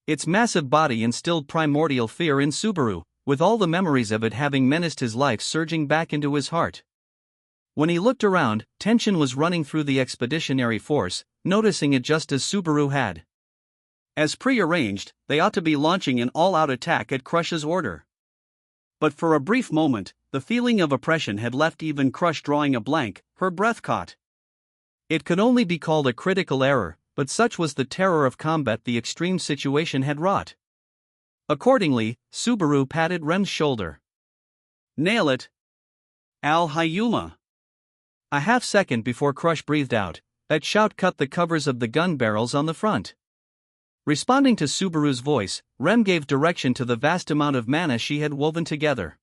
Its massive body instilled primordial fear in Subaru, with all the memories of it having menaced his life surging back into his heart. When he looked around, tension was running through the expeditionary force, noticing it just as Subaru had. As pre-arranged, they ought to be launching an all-out attack at Crush's order. But for a brief moment, the feeling of oppression had left even Crush drawing a blank, her breath caught. It could only be called a critical error, but such was the terror of combat the extreme situation had wrought. Accordingly, Subaru patted Rem's shoulder. "Nail it, Al Hayuma." A half-second before Crush breathed out, that shout cut the covers of the gun barrels on the front. Responding to Subaru's voice, Rem gave direction to the vast amount of mana she had woven together.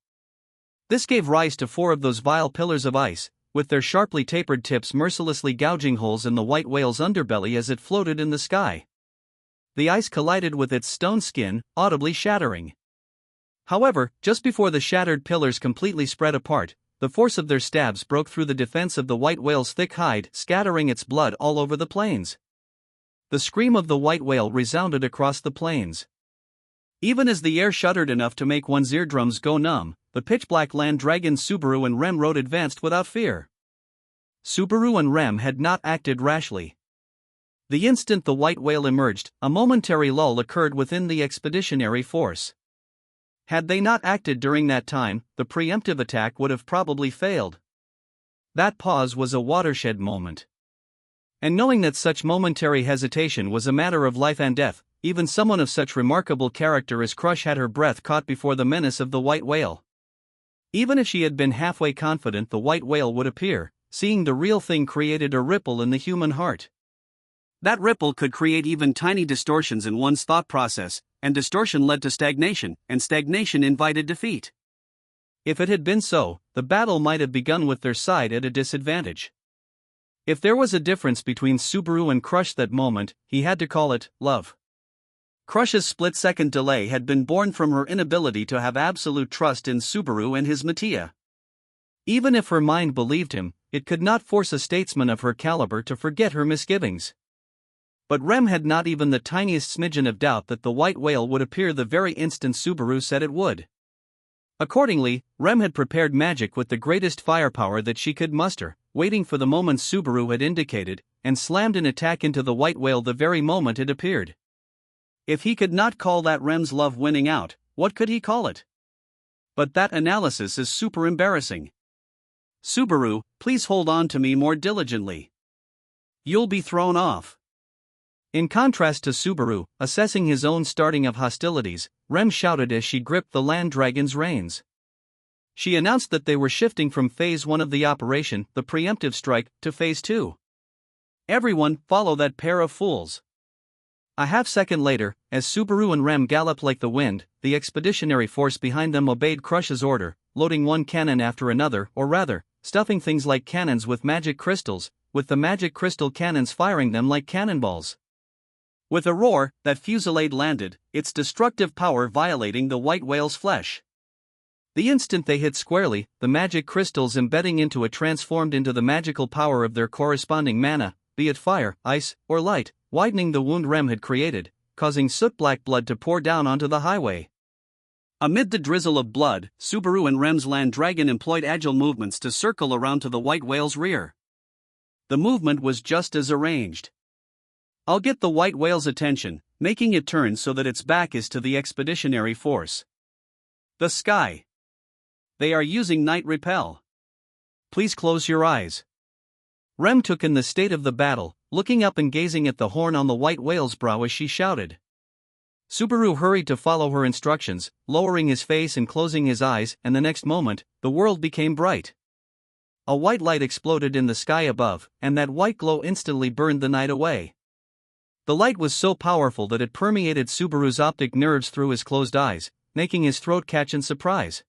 This gave rise to 4 of those vile pillars of ice, with their sharply tapered tips mercilessly gouging holes in the white whale's underbelly as it floated in the sky. The ice collided with its stone skin, audibly shattering. However, just before the shattered pillars completely spread apart, the force of their stabs broke through the defense of the white whale's thick hide, scattering its blood all over the plains. The scream of the white whale resounded across the plains. Even as the air shuddered enough to make one's eardrums go numb, the pitch-black land dragons Subaru and Rem rode advanced without fear. Subaru and Rem had not acted rashly. The instant the white whale emerged, a momentary lull occurred within the expeditionary force. Had they not acted during that time, the preemptive attack would have probably failed. That pause was a watershed moment. And knowing that such momentary hesitation was a matter of life and death, even someone of such remarkable character as Crush had her breath caught before the menace of the white whale. Even if she had been halfway confident the white whale would appear, seeing the real thing created a ripple in the human heart. That ripple could create even tiny distortions in one's thought process, and distortion led to stagnation, and stagnation invited defeat. If it had been so, the battle might have begun with their side at a disadvantage. If there was a difference between Subaru and Crush that moment, he had to call it love. Crush's split-second delay had been born from her inability to have absolute trust in Subaru and his Mattia. Even if her mind believed him, it could not force a statesman of her caliber to forget her misgivings. But Rem had not even the tiniest smidgen of doubt that the white whale would appear the very instant Subaru said it would. Accordingly, Rem had prepared magic with the greatest firepower that she could muster, waiting for the moment Subaru had indicated, and slammed an attack into the white whale the very moment it appeared. If he could not call that Rem's love winning out, what could he call it? But that analysis is super embarrassing. Subaru, please hold on to me more diligently. You'll be thrown off. In contrast to Subaru, assessing his own starting of hostilities, Rem shouted as she gripped the land dragon's reins. She announced that they were shifting from Phase 1 of the operation, the preemptive strike, to Phase 2. Everyone, follow that pair of fools. A half-second later, as Subaru and Rem galloped like the wind, the expeditionary force behind them obeyed Crush's order, loading one cannon after another, or rather, stuffing things like cannons with magic crystals, with the magic crystal cannons firing them like cannonballs. With a roar, that fusillade landed, its destructive power violating the white whale's flesh. The instant they hit squarely, the magic crystals embedding into it transformed into the magical power of their corresponding mana, be it fire, ice, or light, widening the wound Rem had created, causing soot-black blood to pour down onto the highway. Amid the drizzle of blood, Subaru and Rem's land dragon employed agile movements to circle around to the white whale's rear. The movement was just as arranged. I'll get the white whale's attention, making it turn so that its back is to the expeditionary force. The sky. They are using night repel. Please close your eyes. Rem took in the state of the battle, looking up and gazing at the horn on the white whale's brow as she shouted. Subaru hurried to follow her instructions, lowering his face and closing his eyes, and the next moment, the world became bright. A white light exploded in the sky above, and that white glow instantly burned the night away. The light was so powerful that it permeated Subaru's optic nerves through his closed eyes, making his throat catch in surprise.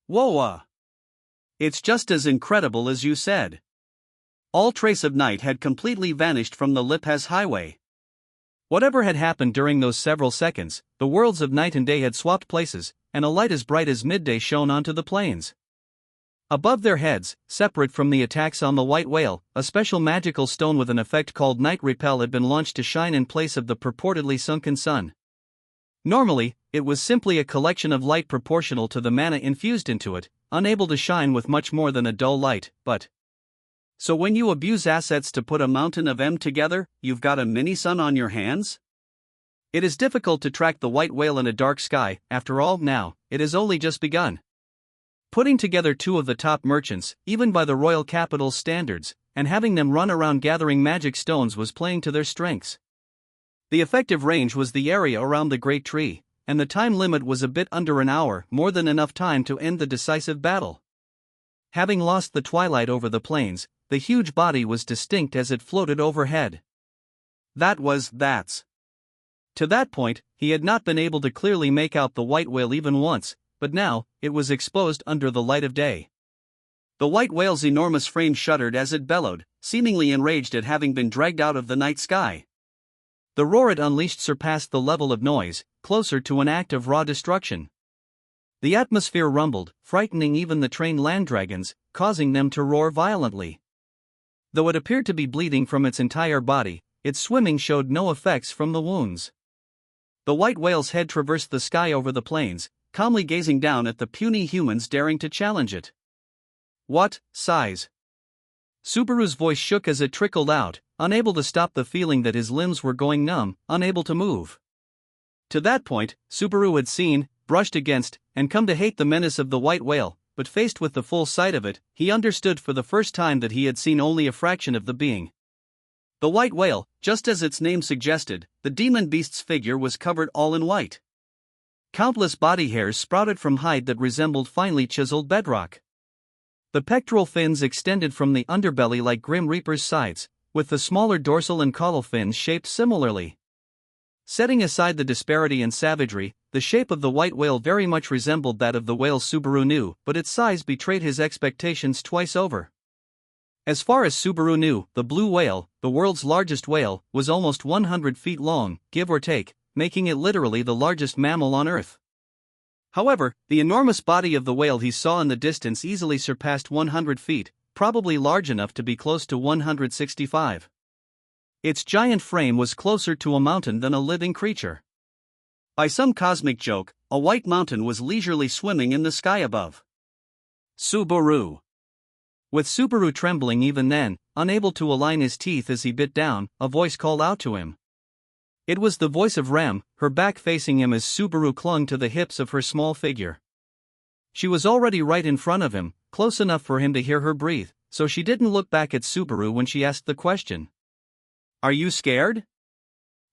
Whoa! It's just as incredible as you said. All trace of night had completely vanished from the Lipaz highway. Whatever had happened during those several seconds, the worlds of night and day had swapped places, and a light as bright as midday shone onto the plains. Above their heads, separate from the attacks on the white whale, a special magical stone with an effect called night repel had been launched to shine in place of the purportedly sunken sun. Normally, it was simply a collection of light proportional to the mana infused into it, unable to shine with much more than a dull light, but... So when you abuse assets to put a mountain of M together, you've got a mini-sun on your hands? It is difficult to track the white whale in a dark sky, after all, now, it has only just begun. Putting together two of the top merchants, even by the royal capital's standards, and having them run around gathering magic stones was playing to their strengths. The effective range was the area around the great tree, and the time limit was a bit under an hour, more than enough time to end the decisive battle. Having lost the twilight over the plains, the huge body was distinct as it floated overhead. That's. To that point, he had not been able to clearly make out the white whale even once, but now, it was exposed under the light of day. The white whale's enormous frame shuddered as it bellowed, seemingly enraged at having been dragged out of the night sky. The roar it unleashed surpassed the level of noise, closer to an act of raw destruction. The atmosphere rumbled, frightening even the trained land dragons, causing them to roar violently. Though it appeared to be bleeding from its entire body, its swimming showed no effects from the wounds. The white whale's head traversed the sky over the plains, calmly gazing down at the puny humans daring to challenge it. What size? Subaru's voice shook as it trickled out, unable to stop the feeling that his limbs were going numb, unable to move. To that point, Subaru had seen, brushed against, and come to hate the menace of the white whale, but faced with the full sight of it, he understood for the first time that he had seen only a fraction of the being. The white whale, just as its name suggested, the demon beast's figure was covered all in white. Countless body hairs sprouted from hide that resembled finely chiseled bedrock. The pectoral fins extended from the underbelly like Grim Reaper's sides, with the smaller dorsal and caudal fins shaped similarly. Setting aside the disparity and savagery, the shape of the white whale very much resembled that of the whale Subaru knew, but its size betrayed his expectations twice over. As far as Subaru knew, the blue whale, the world's largest whale, was almost 100 feet long, give or take, making it literally the largest mammal on Earth. However, the enormous body of the whale he saw in the distance easily surpassed 100 feet, probably large enough to be close to 165. Its giant frame was closer to a mountain than a living creature. By some cosmic joke, a white mountain was leisurely swimming in the sky above. Subaru. With Subaru trembling even then, unable to align his teeth as he bit down, a voice called out to him. It was the voice of Rem, her back facing him as Subaru clung to the hips of her small figure. She was already right in front of him, close enough for him to hear her breathe, so she didn't look back at Subaru when she asked the question. Are you scared?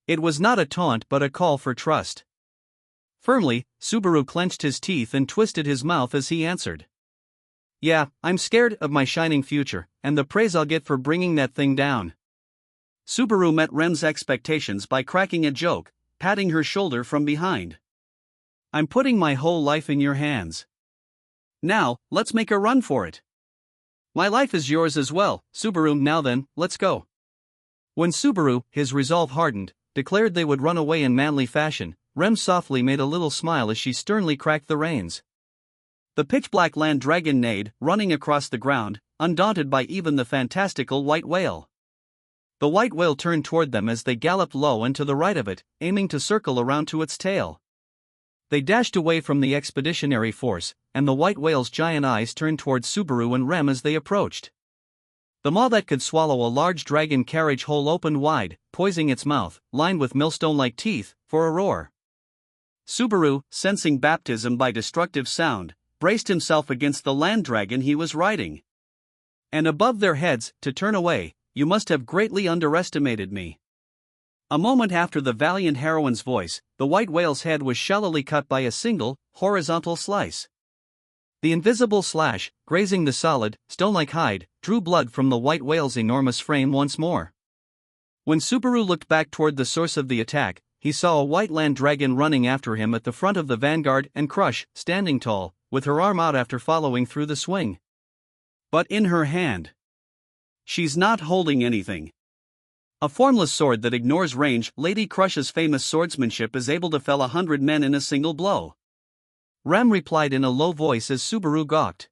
It was not a taunt but a call for trust. Firmly, Subaru clenched his teeth and twisted his mouth as he answered. Yeah, I'm scared of my shining future, and the praise I'll get for bringing that thing down. Subaru met Rem's expectations by cracking a joke, patting her shoulder from behind. I'm putting my whole life in your hands. Now, let's make a run for it. My life is yours as well, Subaru. Now then, let's go. When Subaru, his resolve hardened, declared they would run away in manly fashion, Rem softly made a little smile as she sternly cracked the reins. The pitch-black land dragon neighed, running across the ground, undaunted by even the fantastical white whale. The white whale turned toward them as they galloped low and to the right of it, aiming to circle around to its tail. They dashed away from the expeditionary force, and the white whale's giant eyes turned toward Subaru and Rem as they approached. The maw that could swallow a large dragon carriage hole opened wide, poising its mouth, lined with millstone-like teeth, for a roar. Subaru, sensing baptism by destructive sound, braced himself against the land dragon he was riding. And above their heads, to turn away, you must have greatly underestimated me. A moment after the valiant heroine's voice, the white whale's head was shallowly cut by a single, horizontal slice. The invisible slash, grazing the solid, stone-like hide, drew blood from the white whale's enormous frame once more. When Subaru looked back toward the source of the attack, he saw a white land dragon running after him at the front of the vanguard and Crush, standing tall, with her arm out after following through the swing. But in her hand, she's not holding anything. A formless sword that ignores range. Lady Crush's famous swordsmanship is able to fell 100 men in a single blow. Rem replied in a low voice as Subaru gawked.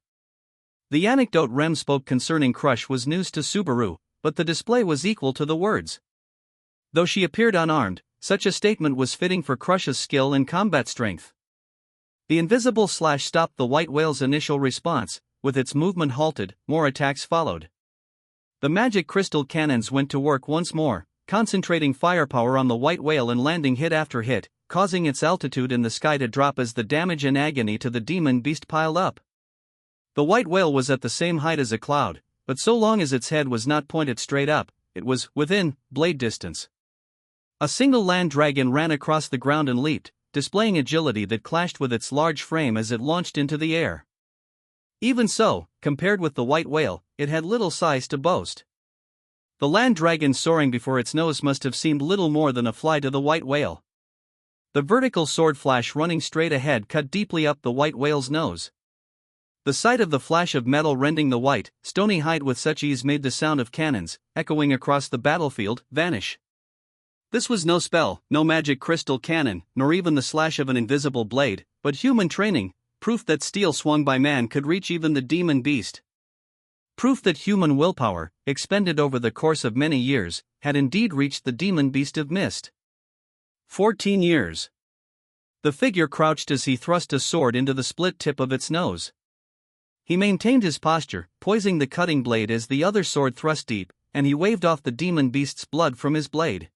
The anecdote Rem spoke concerning Crush was news to Subaru, but the display was equal to the words. Though she appeared unarmed, such a statement was fitting for Crush's skill and combat strength. The invisible slash stopped the white whale's initial response. With its movement halted, more attacks followed. The magic crystal cannons went to work once more, concentrating firepower on the white whale and landing hit after hit, causing its altitude in the sky to drop as the damage and agony to the demon beast piled up. The white whale was at the same height as a cloud, but so long as its head was not pointed straight up, it was within blade distance. A single land dragon ran across the ground and leaped, displaying agility that clashed with its large frame as it launched into the air. Even so, compared with the white whale, it had little size to boast. The land dragon soaring before its nose must have seemed little more than a fly to the white whale. The vertical sword flash running straight ahead cut deeply up the white whale's nose. The sight of the flash of metal rending the white, stony hide with such ease made the sound of cannons, echoing across the battlefield, vanish. This was no spell, no magic crystal cannon, nor even the slash of an invisible blade, but human training, proof that steel swung by man could reach even the demon beast. Proof that human willpower, expended over the course of many years, had indeed reached the demon beast of mist. 14 years. The figure crouched as he thrust a sword into the split tip of its nose. He maintained his posture, poising the cutting blade as the other sword thrust deep, and he waved off the demon beast's blood from his blade.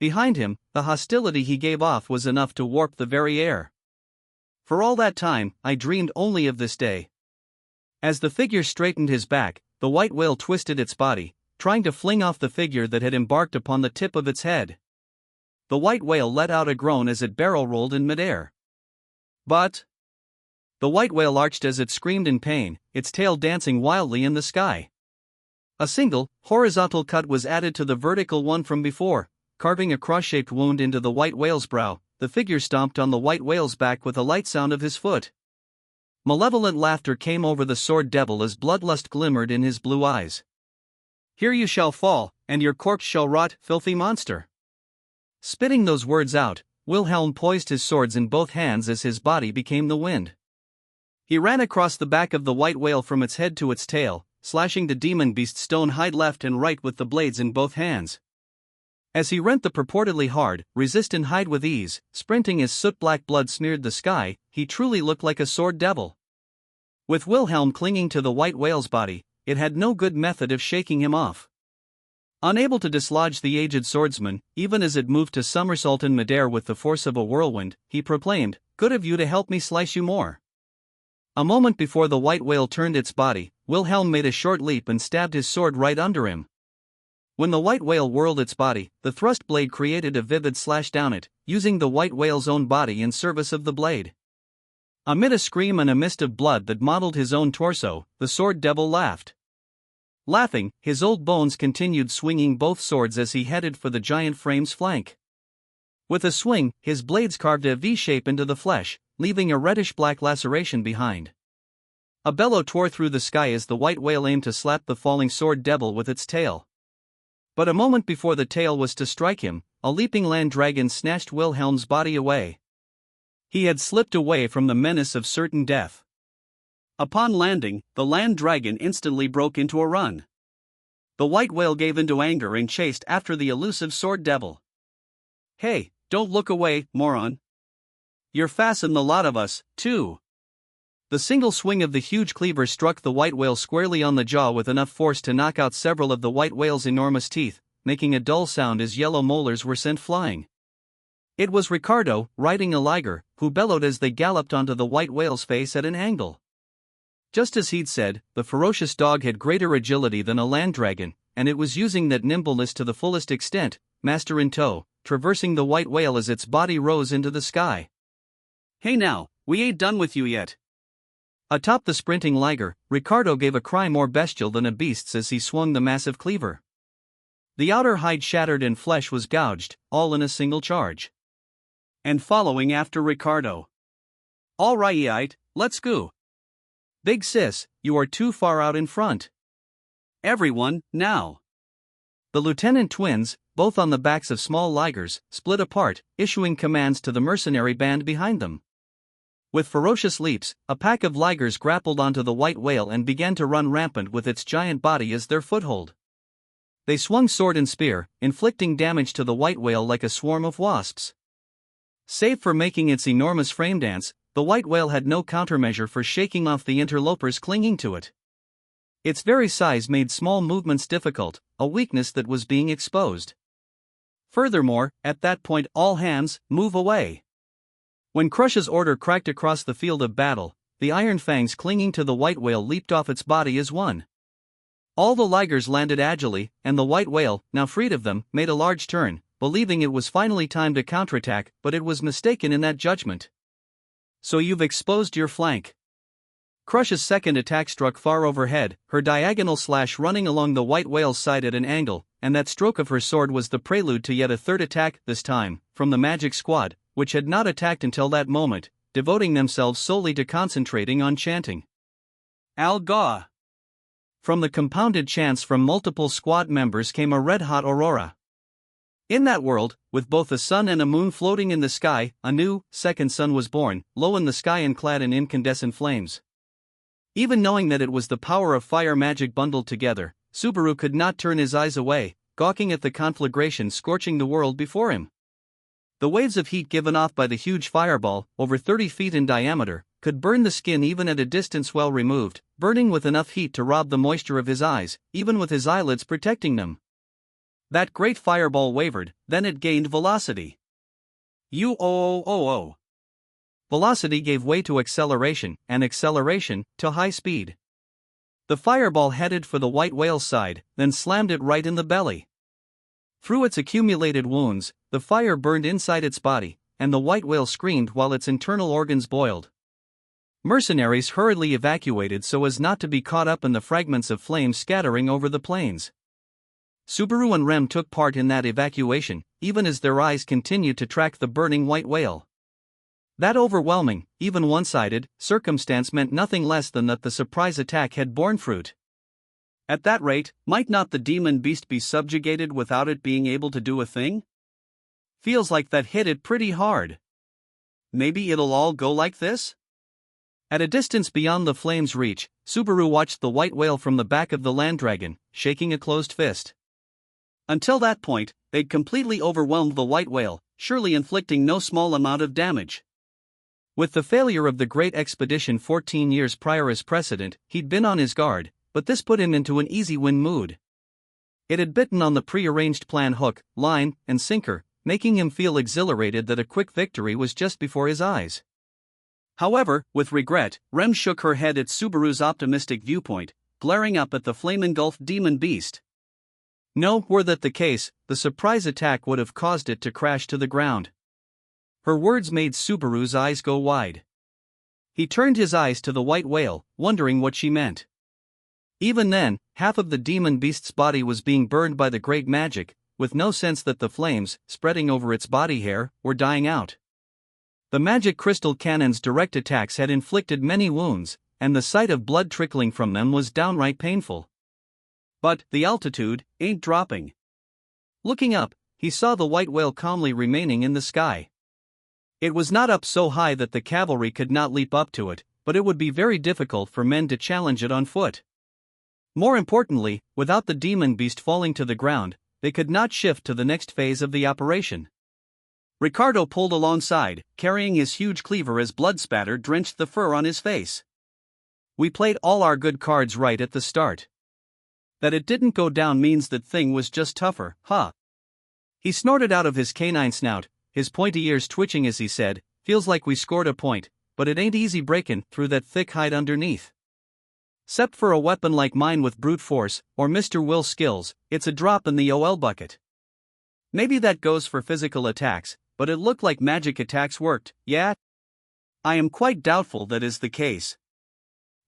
Behind him, the hostility he gave off was enough to warp the very air. For all that time, I dreamed only of this day. As the figure straightened his back, the white whale twisted its body, trying to fling off the figure that had embarked upon the tip of its head. The white whale let out a groan as it barrel-rolled in midair. But the white whale arched as it screamed in pain, its tail dancing wildly in the sky. A single, horizontal cut was added to the vertical one from before, carving a cross-shaped wound into the white whale's brow. The figure stomped on the white whale's back with a light sound of his foot. Malevolent laughter came over the sword devil as bloodlust glimmered in his blue eyes. Here you shall fall, and your corpse shall rot, filthy monster. Spitting those words out, Wilhelm poised his swords in both hands as his body became the wind. He ran across the back of the white whale from its head to its tail, slashing the demon beast's stone hide left and right with the blades in both hands. As he rent the purportedly hard, resistant hide with ease, sprinting as soot-black blood smeared the sky, he truly looked like a sword devil. With Wilhelm clinging to the white whale's body, it had no good method of shaking him off. Unable to dislodge the aged swordsman, even as it moved to somersault in midair with the force of a whirlwind, he proclaimed, "Good of you to help me slice you more." A moment before the white whale turned its body, Wilhelm made a short leap and stabbed his sword right under him. When the white whale whirled its body, the thrust blade created a vivid slash down it, using the white whale's own body in service of the blade. Amid a scream and a mist of blood that mottled his own torso, the sword devil laughed. Laughing, his old bones continued swinging both swords as he headed for the giant frame's flank. With a swing, his blades carved a V shape into the flesh, leaving a reddish-black laceration behind. A bellow tore through the sky as the white whale aimed to slap the falling sword devil with its tail. But a moment before the tail was to strike him, a leaping land dragon snatched Wilhelm's body away. He had slipped away from the menace of certain death. Upon landing, the land dragon instantly broke into a run. The white whale gave into anger and chased after the elusive sword devil. "Hey, don't look away, moron. You're fastened the lot of us, too." The single swing of the huge cleaver struck the white whale squarely on the jaw with enough force to knock out several of the white whale's enormous teeth, making a dull sound as yellow molars were sent flying. It was Ricardo, riding a liger, who bellowed as they galloped onto the white whale's face at an angle. Just as he'd said, the ferocious dog had greater agility than a land dragon, and it was using that nimbleness to the fullest extent, master in tow, traversing the white whale as its body rose into the sky. "Hey now, we ain't done with you yet." Atop the sprinting liger, Ricardo gave a cry more bestial than a beast's as he swung the massive cleaver. The outer hide shattered and flesh was gouged, all in a single charge. And following after Ricardo. "All right, let's go. Big sis, you are too far out in front. Everyone, now." The lieutenant twins, both on the backs of small ligers, split apart, issuing commands to the mercenary band behind them. With ferocious leaps, a pack of ligers grappled onto the white whale and began to run rampant with its giant body as their foothold. They swung sword and spear, inflicting damage to the white whale like a swarm of wasps. Save for making its enormous frame dance, the white whale had no countermeasure for shaking off the interlopers clinging to it. Its very size made small movements difficult, a weakness that was being exposed. Furthermore, at that point, "All hands, move away." When Crush's order cracked across the field of battle, the iron fangs clinging to the white whale leaped off its body as one. All the ligers landed agilely, and the white whale, now freed of them, made a large turn, believing it was finally time to counterattack, but it was mistaken in that judgment. "So you've exposed your flank." Crush's second attack struck far overhead, her diagonal slash running along the white whale's side at an angle, and that stroke of her sword was the prelude to yet a third attack, this time, from the magic squad, which had not attacked until that moment, devoting themselves solely to concentrating on chanting Al-Gaw. From the compounded chants from multiple squad members came a red-hot aurora. In that world, with both a sun and a moon floating in the sky, a new, second sun was born, low in the sky and clad in incandescent flames. Even knowing that it was the power of fire magic bundled together, Subaru could not turn his eyes away, gawking at the conflagration scorching the world before him. The waves of heat given off by the huge fireball, over 30 feet in diameter, could burn the skin even at a distance well removed, burning with enough heat to rob the moisture of his eyes, even with his eyelids protecting them. That great fireball wavered, then it gained velocity. Velocity gave way to acceleration, and acceleration, to high speed. The fireball headed for the white whale's side, then slammed it right in the belly. Through its accumulated wounds, the fire burned inside its body, and the white whale screamed while its internal organs boiled. Mercenaries hurriedly evacuated so as not to be caught up in the fragments of flames scattering over the plains. Subaru and Rem took part in that evacuation, even as their eyes continued to track the burning white whale. That overwhelming, even one-sided, circumstance meant nothing less than that the surprise attack had borne fruit. At that rate, might not the demon beast be subjugated without it being able to do a thing? Feels like that hit it pretty hard. Maybe it'll all go like this? At a distance beyond the flame's reach, Subaru watched the white whale from the back of the land dragon, shaking a closed fist. Until that point, they'd completely overwhelmed the white whale, surely inflicting no small amount of damage. With the failure of the Great Expedition 14 years prior as precedent, he'd been on his guard, but this put him into an easy win mood. It had bitten on the pre-arranged plan hook, line, and sinker, making him feel exhilarated that a quick victory was just before his eyes. However, with regret, Rem shook her head at Subaru's optimistic viewpoint, glaring up at the flame-engulfed demon beast. No, were that the case, the surprise attack would have caused it to crash to the ground. Her words made Subaru's eyes go wide. He turned his eyes to the white whale, wondering what she meant. Even then, half of the demon beast's body was being burned by the great magic, with no sense that the flames, spreading over its body hair, were dying out. The magic crystal cannon's direct attacks had inflicted many wounds, and the sight of blood trickling from them was downright painful. But the altitude ain't dropping. Looking up, he saw the white whale calmly remaining in the sky. It was not up so high that the cavalry could not leap up to it, but it would be very difficult for men to challenge it on foot. More importantly, without the demon beast falling to the ground, they could not shift to the next phase of the operation. Ricardo pulled alongside, carrying his huge cleaver as blood spatter drenched the fur on his face. We played all our good cards right at the start. That it didn't go down means that thing was just tougher, huh? He snorted out of his canine snout, his pointy ears twitching as he said, "Feels like we scored a point, but it ain't easy breaking through that thick hide underneath. 'Cept for a weapon like mine with brute force, or Mr. Will's skills, it's a drop in the OL bucket. Maybe that goes for physical attacks, but it looked like magic attacks worked, yeah? I am quite doubtful that is the case.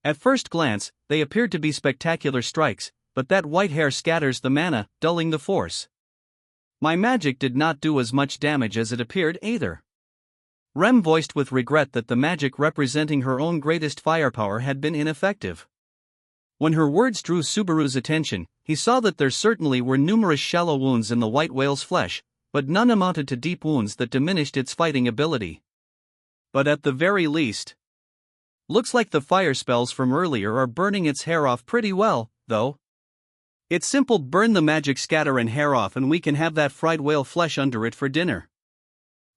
At first glance, they appeared to be spectacular strikes, but that white hair scatters the mana, dulling the force. My magic did not do as much damage as it appeared either." Rem voiced with regret that the magic representing her own greatest firepower had been ineffective. When her words drew Subaru's attention, he saw that there certainly were numerous shallow wounds in the white whale's flesh, but none amounted to deep wounds that diminished its fighting ability. But at the very least, looks like the fire spells from earlier are burning its hair off pretty well, though. It's simple: burn the magic scatter and hair off and we can have that fried whale flesh under it for dinner.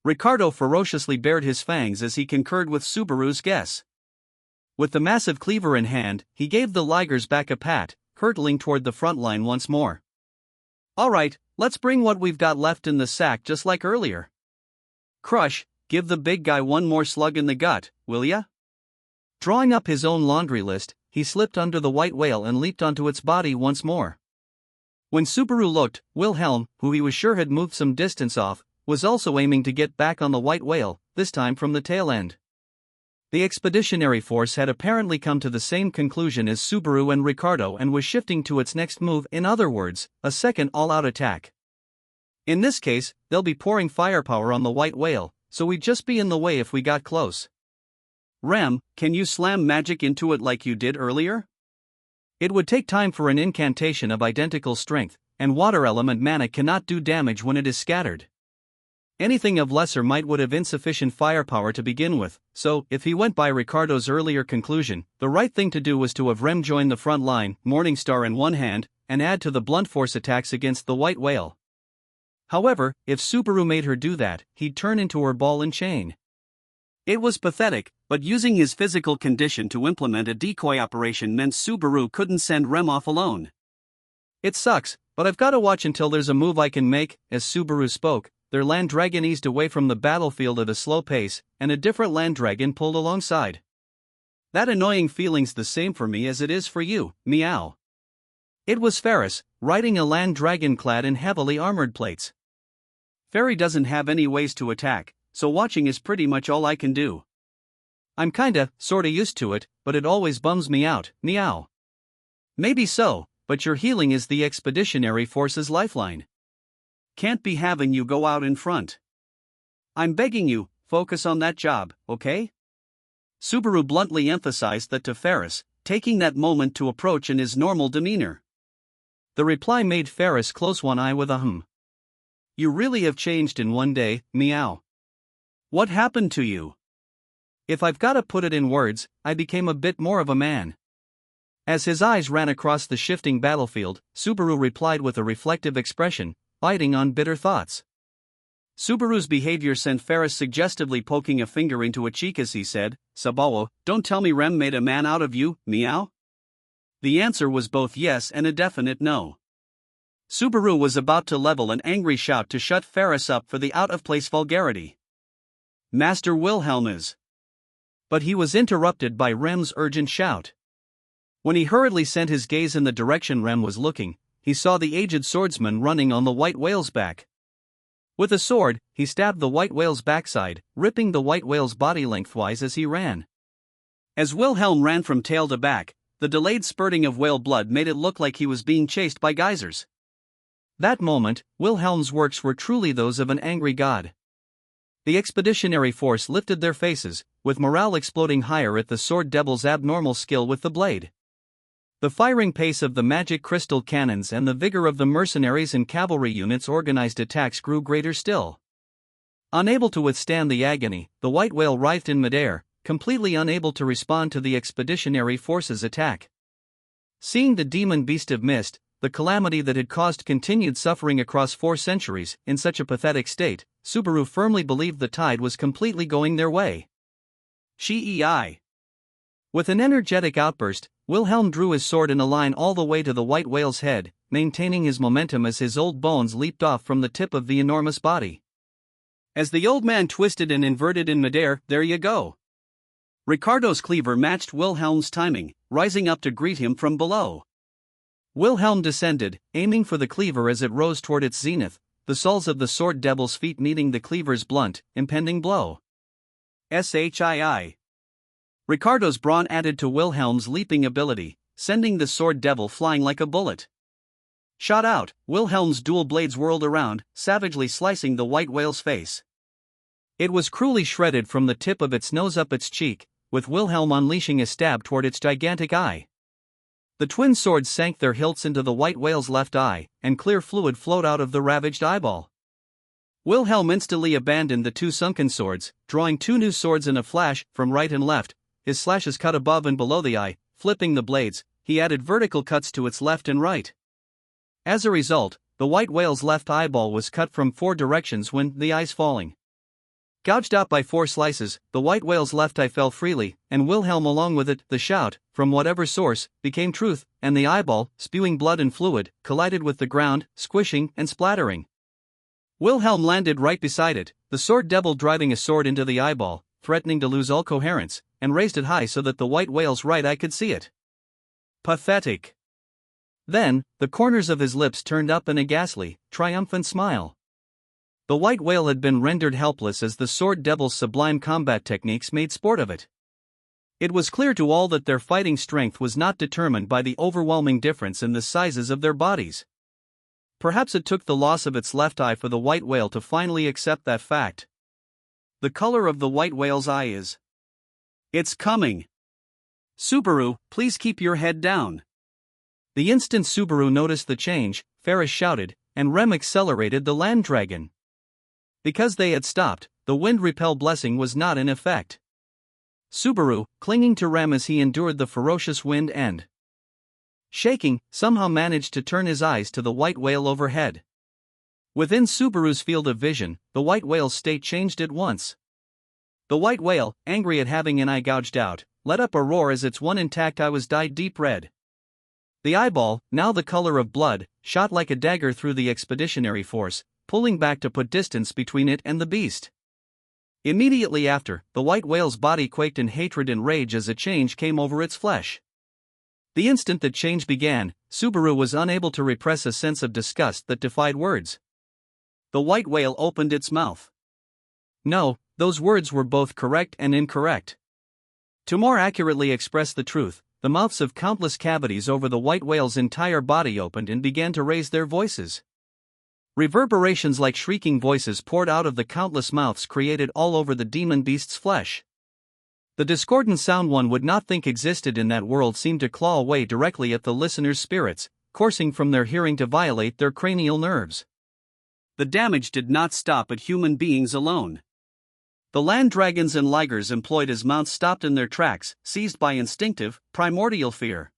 Ricardo ferociously bared his fangs as he concurred with Subaru's guess. With the massive cleaver in hand, he gave the ligers back a pat, hurtling toward the front line once more. "Alright, let's bring what we've got left in the sack just like earlier. Crush, give the big guy one more slug in the gut, will ya?" Drawing up his own laundry list, he slipped under the white whale and leaped onto its body once more. When Subaru looked, Wilhelm, who he was sure had moved some distance off, was also aiming to get back on the white whale, this time from the tail end. The expeditionary force had apparently come to the same conclusion as Subaru and Ricardo and was shifting to its next move, in other words, a second all-out attack. In this case, they'll be pouring firepower on the white whale, so we'd just be in the way if we got close. "Rem, can you slam magic into it like you did earlier?" It would take time for an incantation of identical strength, and water element mana cannot do damage when it is scattered. Anything of lesser might would have insufficient firepower to begin with, so, if he went by Ricardo's earlier conclusion, the right thing to do was to have Rem join the front line, Morningstar in one hand, and add to the blunt force attacks against the white whale. However, if Subaru made her do that, he'd turn into her ball and chain. It was pathetic, but using his physical condition to implement a decoy operation meant Subaru couldn't send Rem off alone. "It sucks, but I've got to watch until there's a move I can make." As Subaru spoke, their land dragon eased away from the battlefield at a slow pace, and a different land dragon pulled alongside. "That annoying feeling's the same for me as it is for you, meow." It was Ferris, riding a land dragon clad in heavily armored plates. "Ferry doesn't have any ways to attack, so watching is pretty much all I can do. I'm sorta used to it, but it always bums me out, meow." "Maybe so, but your healing is the expeditionary force's lifeline. Can't be having you go out in front. I'm begging you, focus on that job, okay?" Subaru bluntly emphasized that to Ferris, taking that moment to approach in his normal demeanor. The reply made Ferris close one eye with a hum. "You really have changed in one day, meow. What happened to you?" "If I've gotta put it in words, I became a bit more of a man." As his eyes ran across the shifting battlefield, Subaru replied with a reflective expression, biting on bitter thoughts. Subaru's behavior sent Ferris suggestively poking a finger into a cheek as he said, "Sabawo, don't tell me Rem made a man out of you, meow?" The answer was both yes and a definite no. Subaru was about to level an angry shout to shut Ferris up for the out-of-place vulgarity. "Master Wilhelm is..." But he was interrupted by Rem's urgent shout. When he hurriedly sent his gaze in the direction Rem was looking, he saw the aged swordsman running on the white whale's back. With a sword, he stabbed the white whale's backside, ripping the white whale's body lengthwise as he ran. As Wilhelm ran from tail to back, the delayed spurting of whale blood made it look like he was being chased by geysers. That moment, Wilhelm's works were truly those of an angry god. The expeditionary force lifted their faces, with morale exploding higher at the sword devil's abnormal skill with the blade. The firing pace of the magic crystal cannons and the vigor of the mercenaries and cavalry units' organized attacks grew greater still. Unable to withstand the agony, the white whale writhed in midair, completely unable to respond to the expeditionary force's attack. Seeing the demon beast of mist, the calamity that had caused continued suffering across 4 centuries, in such a pathetic state, Subaru firmly believed the tide was completely going their way. Shii. With an energetic outburst, Wilhelm drew his sword in a line all the way to the white whale's head, maintaining his momentum as his old bones leaped off from the tip of the enormous body. As the old man twisted and inverted in midair, there you go. Ricardo's cleaver matched Wilhelm's timing, rising up to greet him from below. Wilhelm descended, aiming for the cleaver as it rose toward its zenith, the soles of the sword devil's feet meeting the cleaver's blunt, impending blow. Shii. Ricardo's brawn added to Wilhelm's leaping ability, sending the sword devil flying like a bullet. Shot out, Wilhelm's dual blades whirled around, savagely slicing the white whale's face. It was cruelly shredded from the tip of its nose up its cheek, with Wilhelm unleashing a stab toward its gigantic eye. The twin swords sank their hilts into the white whale's left eye, and clear fluid flowed out of the ravaged eyeball. Wilhelm instantly abandoned the 2 sunken swords, drawing 2 new swords in a flash, from right and left. His slashes cut above and below the eye, flipping the blades. He added vertical cuts to its left and right. As a result, the white whale's left eyeball was cut from 4 directions when the eye's falling. Gouged out by 4 slices, the white whale's left eye fell freely, and Wilhelm along with it. The shout, from whatever source, became truth, and the eyeball, spewing blood and fluid, collided with the ground, squishing and splattering. Wilhelm landed right beside it, the sword devil driving a sword into the eyeball, threatening to lose all coherence, and raised it high so that the white whale's right eye could see it. Pathetic. Then, the corners of his lips turned up in a ghastly, triumphant smile. The white whale had been rendered helpless as the sword devil's sublime combat techniques made sport of it. It was clear to all that their fighting strength was not determined by the overwhelming difference in the sizes of their bodies. Perhaps it took the loss of its left eye for the white whale to finally accept that fact. The color of the white whale's eye is. It's coming. Subaru, please keep your head down. The instant Subaru noticed the change, Ferris shouted, and Rem accelerated the land dragon. Because they had stopped, the wind repel blessing was not in effect. Subaru, clinging to Rem as he endured the ferocious wind and shaking, somehow managed to turn his eyes to the white whale overhead. Within Subaru's field of vision, the white whale's state changed at once. The white whale, angry at having an eye gouged out, let up a roar as its one intact eye was dyed deep red. The eyeball, now the color of blood, shot like a dagger through the expeditionary force, pulling back to put distance between it and the beast. Immediately after, the white whale's body quaked in hatred and rage as a change came over its flesh. The instant that change began, Subaru was unable to repress a sense of disgust that defied words. The white whale opened its mouth. No, those words were both correct and incorrect. To more accurately express the truth, the mouths of countless cavities over the white whale's entire body opened and began to raise their voices. Reverberations like shrieking voices poured out of the countless mouths created all over the demon beast's flesh. The discordant sound one would not think existed in that world seemed to claw away directly at the listener's spirits, coursing from their hearing to violate their cranial nerves. The damage did not stop at human beings alone. The land dragons and ligers employed as mounts stopped in their tracks, seized by instinctive, primordial fear.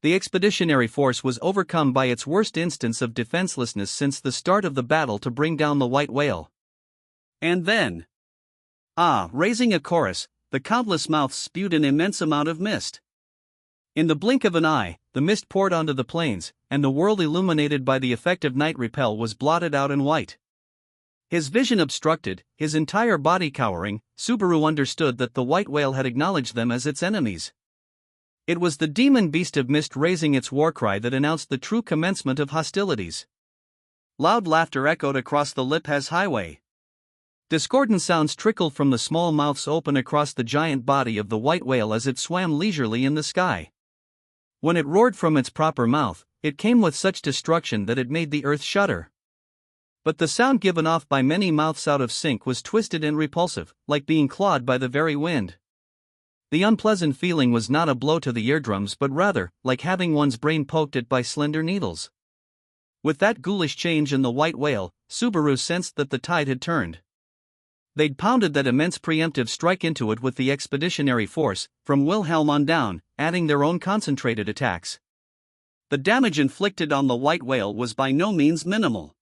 The expeditionary force was overcome by its worst instance of defenselessness since the start of the battle to bring down the white whale. And then, raising a chorus, the countless mouths spewed an immense amount of mist. In the blink of an eye, the mist poured onto the plains, and the world illuminated by the effect of night repel was blotted out in white. His vision obstructed, his entire body cowering, Subaru understood that the white whale had acknowledged them as its enemies. It was the demon beast of mist raising its war cry that announced the true commencement of hostilities. Loud laughter echoed across the Lippaz highway. Discordant sounds trickled from the small mouths open across the giant body of the white whale as it swam leisurely in the sky. When it roared from its proper mouth, it came with such destruction that it made the earth shudder. But the sound given off by many mouths out of sync was twisted and repulsive, like being clawed by the very wind. The unpleasant feeling was not a blow to the eardrums but rather, like having one's brain poked at by slender needles. With that ghoulish change in the white whale, Subaru sensed that the tide had turned. They'd pounded that immense preemptive strike into it with the expeditionary force, from Wilhelm on down, adding their own concentrated attacks. The damage inflicted on the white whale was by no means minimal.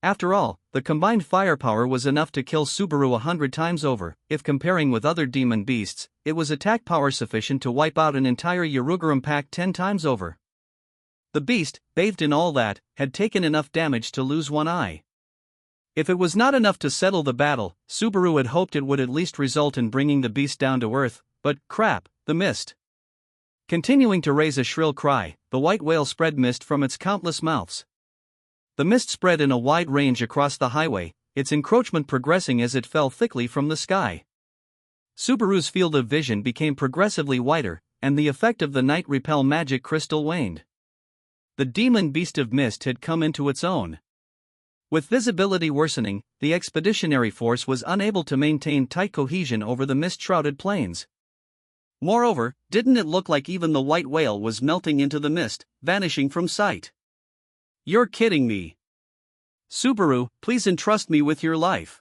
After all, the combined firepower was enough to kill Subaru 100 times over. If comparing with other demon beasts, it was attack power sufficient to wipe out an entire Urugurum pack 10 times over. The beast, bathed in all that, had taken enough damage to lose one eye. If it was not enough to settle the battle, Subaru had hoped it would at least result in bringing the beast down to earth, but crap, the mist. Continuing to raise a shrill cry, the white whale spread mist from its countless mouths. The mist spread in a wide range across the highway, its encroachment progressing as it fell thickly from the sky. Subaru's field of vision became progressively wider, and the effect of the night repel magic crystal waned. The demon beast of mist had come into its own. With visibility worsening, the expeditionary force was unable to maintain tight cohesion over the mist-shrouded plains. Moreover, didn't it look like even the white whale was melting into the mist, vanishing from sight? You're kidding me. Subaru, please entrust me with your life.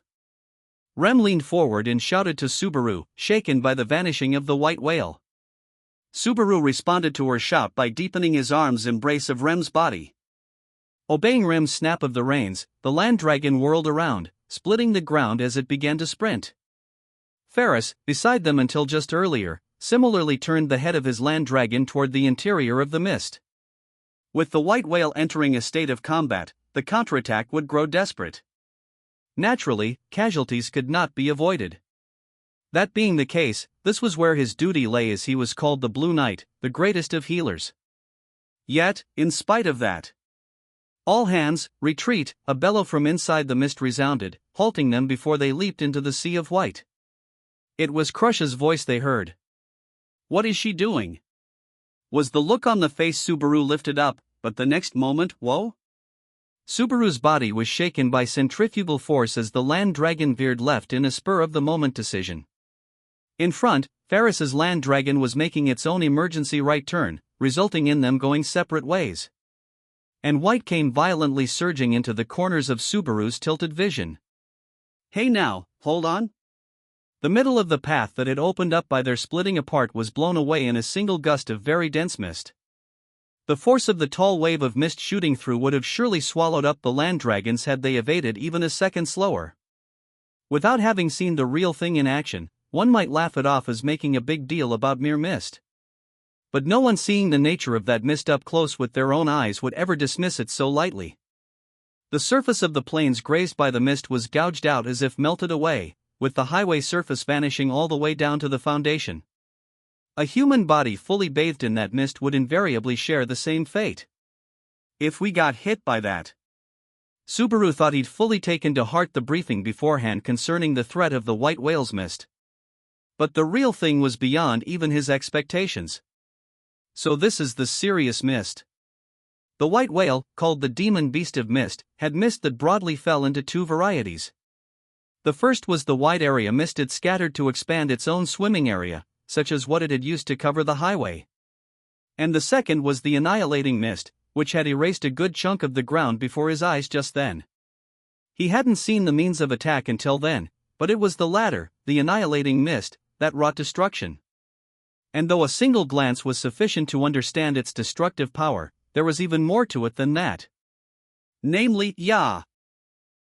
Rem leaned forward and shouted to Subaru, shaken by the vanishing of the white whale. Subaru responded to her shout by deepening his arms' embrace of Rem's body. Obeying Rem's snap of the reins, the land dragon whirled around, splitting the ground as it began to sprint. Ferris, beside them until just earlier, similarly turned the head of his land dragon toward the interior of the mist. With the white whale entering a state of combat, the counterattack would grow desperate. Naturally, casualties could not be avoided. That being the case, this was where his duty lay, as he was called the Blue Knight, the greatest of healers. Yet, in spite of that, "All hands, retreat," a bellow from inside the mist resounded, halting them before they leaped into the sea of white. It was Crush's voice they heard. What is she doing? Was the look on the face Subaru lifted up, but the next moment, whoa? Subaru's body was shaken by centrifugal force as the land dragon veered left in a spur-of-the-moment decision. In front, Ferris's land dragon was making its own emergency right turn, resulting in them going separate ways. And white came violently surging into the corners of Subaru's tilted vision. Hey now, hold on. The middle of the path that had opened up by their splitting apart was blown away in a single gust of very dense mist. The force of the tall wave of mist shooting through would have surely swallowed up the land dragons had they evaded even a second slower. Without having seen the real thing in action, one might laugh it off as making a big deal about mere mist. But no one seeing the nature of that mist up close with their own eyes would ever dismiss it so lightly. The surface of the plains grazed by the mist was gouged out as if melted away, with the highway surface vanishing all the way down to the foundation. A human body fully bathed in that mist would invariably share the same fate. If we got hit by that. Subaru thought he'd fully taken to heart the briefing beforehand concerning the threat of the white whale's mist. But the real thing was beyond even his expectations. So this is the serious mist. The white whale, called the demon beast of mist, had mist that broadly fell into two varieties. The first was the wide area mist it scattered to expand its own swimming area, such as what it had used to cover the highway. And the second was the annihilating mist, which had erased a good chunk of the ground before his eyes just then. He hadn't seen the means of attack until then, but it was the latter, the annihilating mist, that wrought destruction. And though a single glance was sufficient to understand its destructive power, there was even more to it than that. Namely,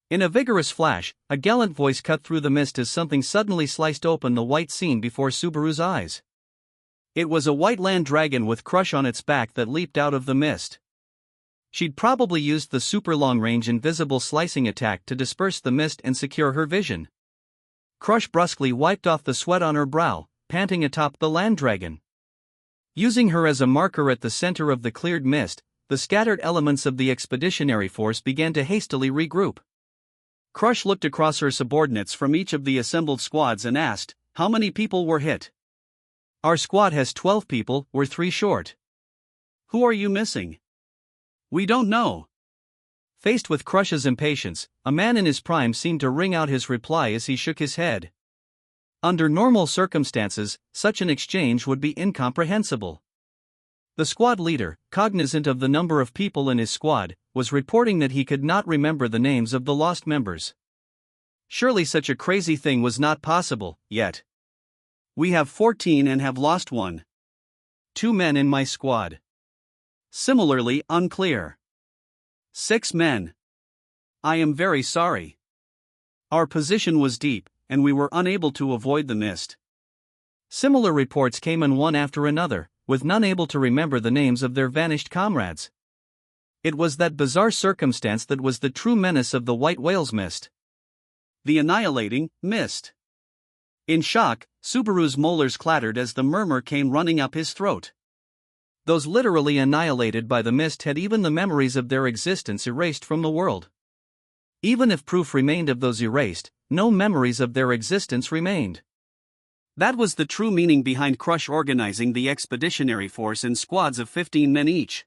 in a vigorous flash, a gallant voice cut through the mist as something suddenly sliced open the white scene before Subaru's eyes. It was a white land dragon with Crush on its back that leaped out of the mist. She'd probably used the super long-range invisible slicing attack to disperse the mist and secure her vision. Crush brusquely wiped off the sweat on her brow, panting atop the land dragon. Using her as a marker at the center of the cleared mist, the scattered elements of the expeditionary force began to hastily regroup. Crush looked across her subordinates from each of the assembled squads and asked, "How many people were hit?" "Our squad has 12 people, we're 3 short." Who are you missing? We don't know. Faced with Crush's impatience, a man in his prime seemed to wring out his reply as he shook his head. Under normal circumstances, such an exchange would be incomprehensible. The squad leader, cognizant of the number of people in his squad, was reporting that he could not remember the names of the lost members. Surely such a crazy thing was not possible, yet. We have 14 and have lost 1. 2 men in my squad. Similarly unclear. 6 men. I am very sorry. Our position was deep, and we were unable to avoid the mist. Similar reports came in one after another, with none able to remember the names of their vanished comrades. It was that bizarre circumstance that was the true menace of the white whale's mist. The annihilating mist. In shock, Subaru's molars clattered as the murmur came running up his throat. Those literally annihilated by the mist had even the memories of their existence erased from the world. Even if proof remained of those erased, no memories of their existence remained. That was the true meaning behind Crush organizing the expeditionary force in squads of 15 men each.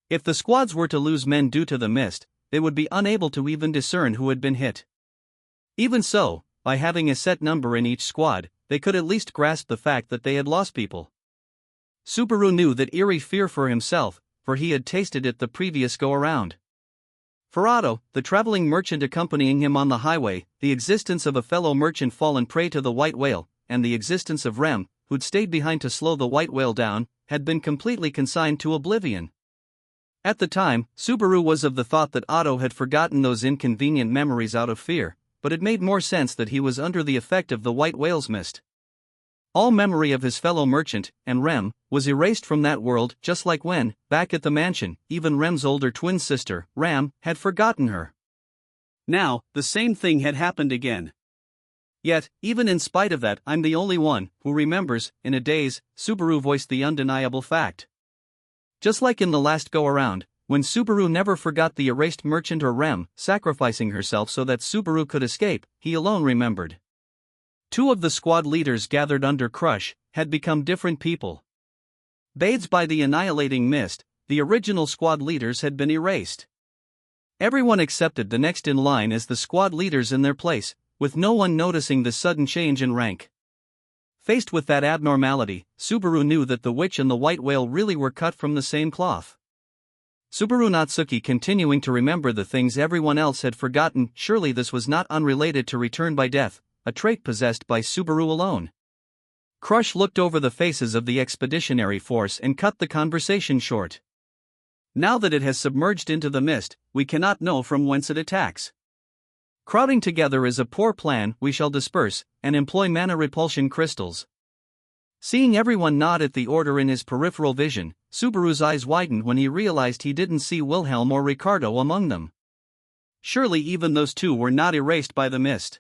If the squads were to lose men due to the mist, they would be unable to even discern who had been hit. Even so, by having a set number in each squad, they could at least grasp the fact that they had lost people. Subaru knew that eerie fear for himself, for he had tasted it the previous go-around. For Otto, the traveling merchant accompanying him on the highway, the existence of a fellow merchant fallen prey to the white whale, and the existence of Rem, who'd stayed behind to slow the white whale down, had been completely consigned to oblivion. At the time, Subaru was of the thought that Otto had forgotten those inconvenient memories out of fear, but it made more sense that he was under the effect of the white whale's mist. All memory of his fellow merchant, and Rem, was erased from that world, just like when, back at the mansion, even Rem's older twin sister, Ram, had forgotten her. Now, the same thing had happened again. Yet, even in spite of that, I'm the only one who remembers. In a daze, Subaru voiced the undeniable fact. Just like in the last go-around, when Subaru never forgot the erased merchant or Rem, sacrificing herself so that Subaru could escape, he alone remembered. 2 of the squad leaders gathered under Crush had become different people. Bathed by the annihilating mist, the original squad leaders had been erased. Everyone accepted the next in line as the squad leaders in their place, with no one noticing the sudden change in rank. Faced with that abnormality, Subaru knew that the witch and the white whale really were cut from the same cloth. Subaru Natsuki continuing to remember the things everyone else had forgotten. Surely this was not unrelated to return by death, a trait possessed by Subaru alone. Crush looked over the faces of the expeditionary force and cut the conversation short. Now that it has submerged into the mist, we cannot know from whence it attacks. Crowding together is a poor plan. We shall disperse, and employ mana repulsion crystals. Seeing everyone nod at the order in his peripheral vision, Subaru's eyes widened when he realized he didn't see Wilhelm or Ricardo among them. Surely even those 2 were not erased by the mist.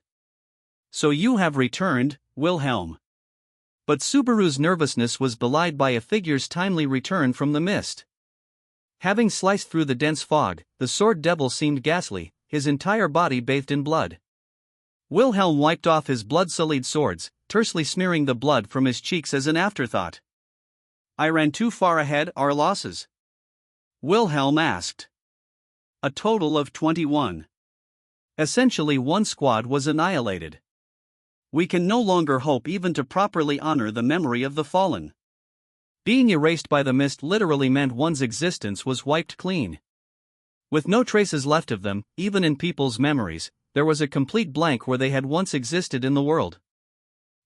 So you have returned, Wilhelm. But Subaru's nervousness was belied by a figure's timely return from the mist. Having sliced through the dense fog, the sword devil seemed ghastly, his entire body bathed in blood. Wilhelm wiped off his blood-sullied swords, tersely smearing the blood from his cheeks as an afterthought. I ran too far ahead. Our losses? Wilhelm asked. A total of 21. Essentially 1 squad was annihilated. We can no longer hope even to properly honor the memory of the fallen. Being erased by the mist literally meant one's existence was wiped clean. With no traces left of them, even in people's memories, there was a complete blank where they had once existed in the world.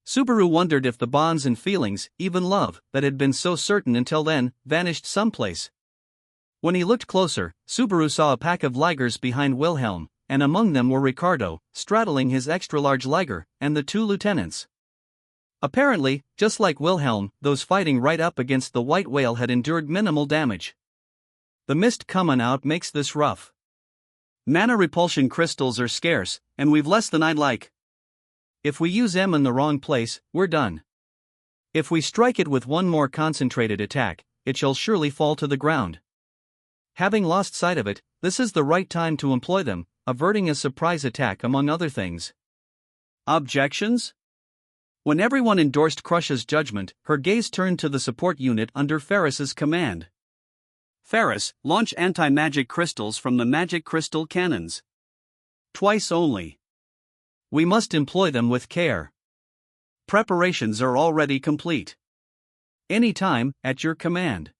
Subaru wondered if the bonds and feelings, even love, that had been so certain until then, vanished someplace. When he looked closer, Subaru saw a pack of Ligers behind Wilhelm, and among them were Ricardo, straddling his extra-large Liger, and the 2 lieutenants. Apparently, just like Wilhelm, those fighting right up against the white whale had endured minimal damage. The mist coming out makes this rough. Mana repulsion crystals are scarce, and we've less than I'd like. If we use M in the wrong place, we're done. If we strike it with one more concentrated attack, it shall surely fall to the ground. Having lost sight of it, this is the right time to employ them, averting a surprise attack among other things. Objections? When everyone endorsed Crush's judgment, her gaze turned to the support unit under Ferris's command. Ferris, launch anti-magic crystals from the magic crystal cannons. Twice only. We must employ them with care. Preparations are already complete. Any time, at your command.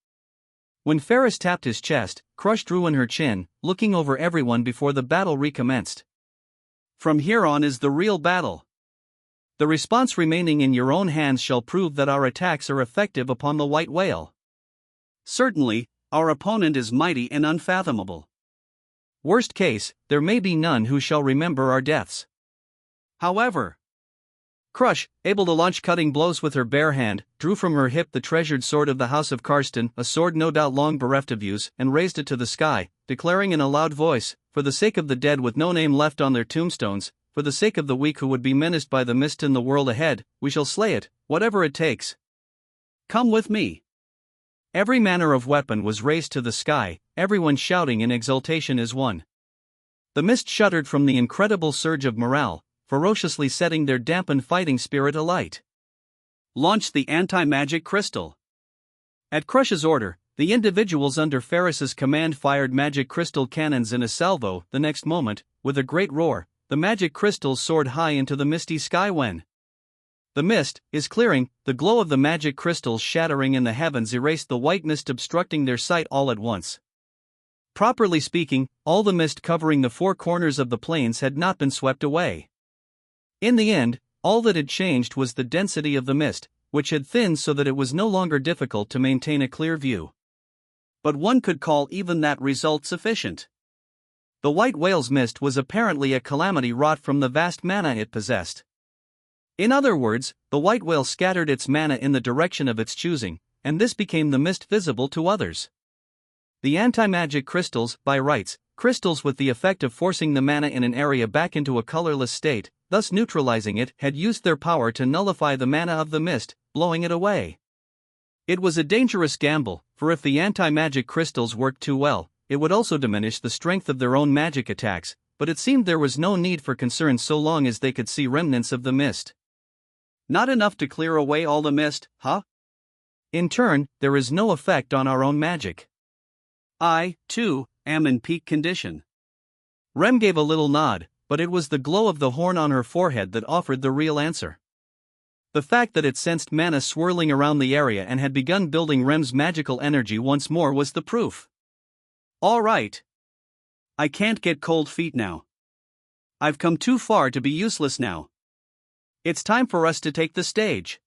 When Ferris tapped his chest, Crush drew in her chin, looking over everyone before the battle recommenced. From here on is the real battle. The response remaining in your own hands shall prove that our attacks are effective upon the white whale. Certainly, our opponent is mighty and unfathomable. Worst case, there may be none who shall remember our deaths. However, Crush, able to launch cutting blows with her bare hand, drew from her hip the treasured sword of the House of Karsten, a sword no doubt long bereft of use, and raised it to the sky, declaring in a loud voice, "For the sake of the dead with no name left on their tombstones, for the sake of the weak who would be menaced by the mist in the world ahead, we shall slay it, whatever it takes. Come with me." Every manner of weapon was raised to the sky, everyone shouting in exultation as one. The mist shuddered from the incredible surge of morale, ferociously setting their dampened fighting spirit alight. Launch the anti-magic crystal. At Crush's order, the individuals under Ferris's command fired magic crystal cannons in a salvo. The next moment, with a great roar, the magic crystals soared high into the misty sky when the mist is clearing, the glow of the magic crystals shattering in the heavens erased the white mist obstructing their sight all at once. Properly speaking, all the mist covering the four corners of the plains had not been swept away. In the end, all that had changed was the density of the mist, which had thinned so that it was no longer difficult to maintain a clear view. But one could call even that result sufficient. The white whale's mist was apparently a calamity wrought from the vast mana it possessed. In other words, the white whale scattered its mana in the direction of its choosing, and this became the mist visible to others. The anti-magic crystals, by rights, crystals with the effect of forcing the mana in an area back into a colorless state, thus neutralizing it, had used their power to nullify the mana of the mist, blowing it away. It was a dangerous gamble, for if the anti-magic crystals worked too well, it would also diminish the strength of their own magic attacks, but it seemed there was no need for concern so long as they could see remnants of the mist. Not enough to clear away all the mist, huh? In turn, there is no effect on our own magic. I, too, am in peak condition. Rem gave a little nod, but it was the glow of the horn on her forehead that offered the real answer. The fact that it sensed mana swirling around the area and had begun building Rem's magical energy once more was the proof. All right. I can't get cold feet now. I've come too far to be useless now. It's time for us to take the stage.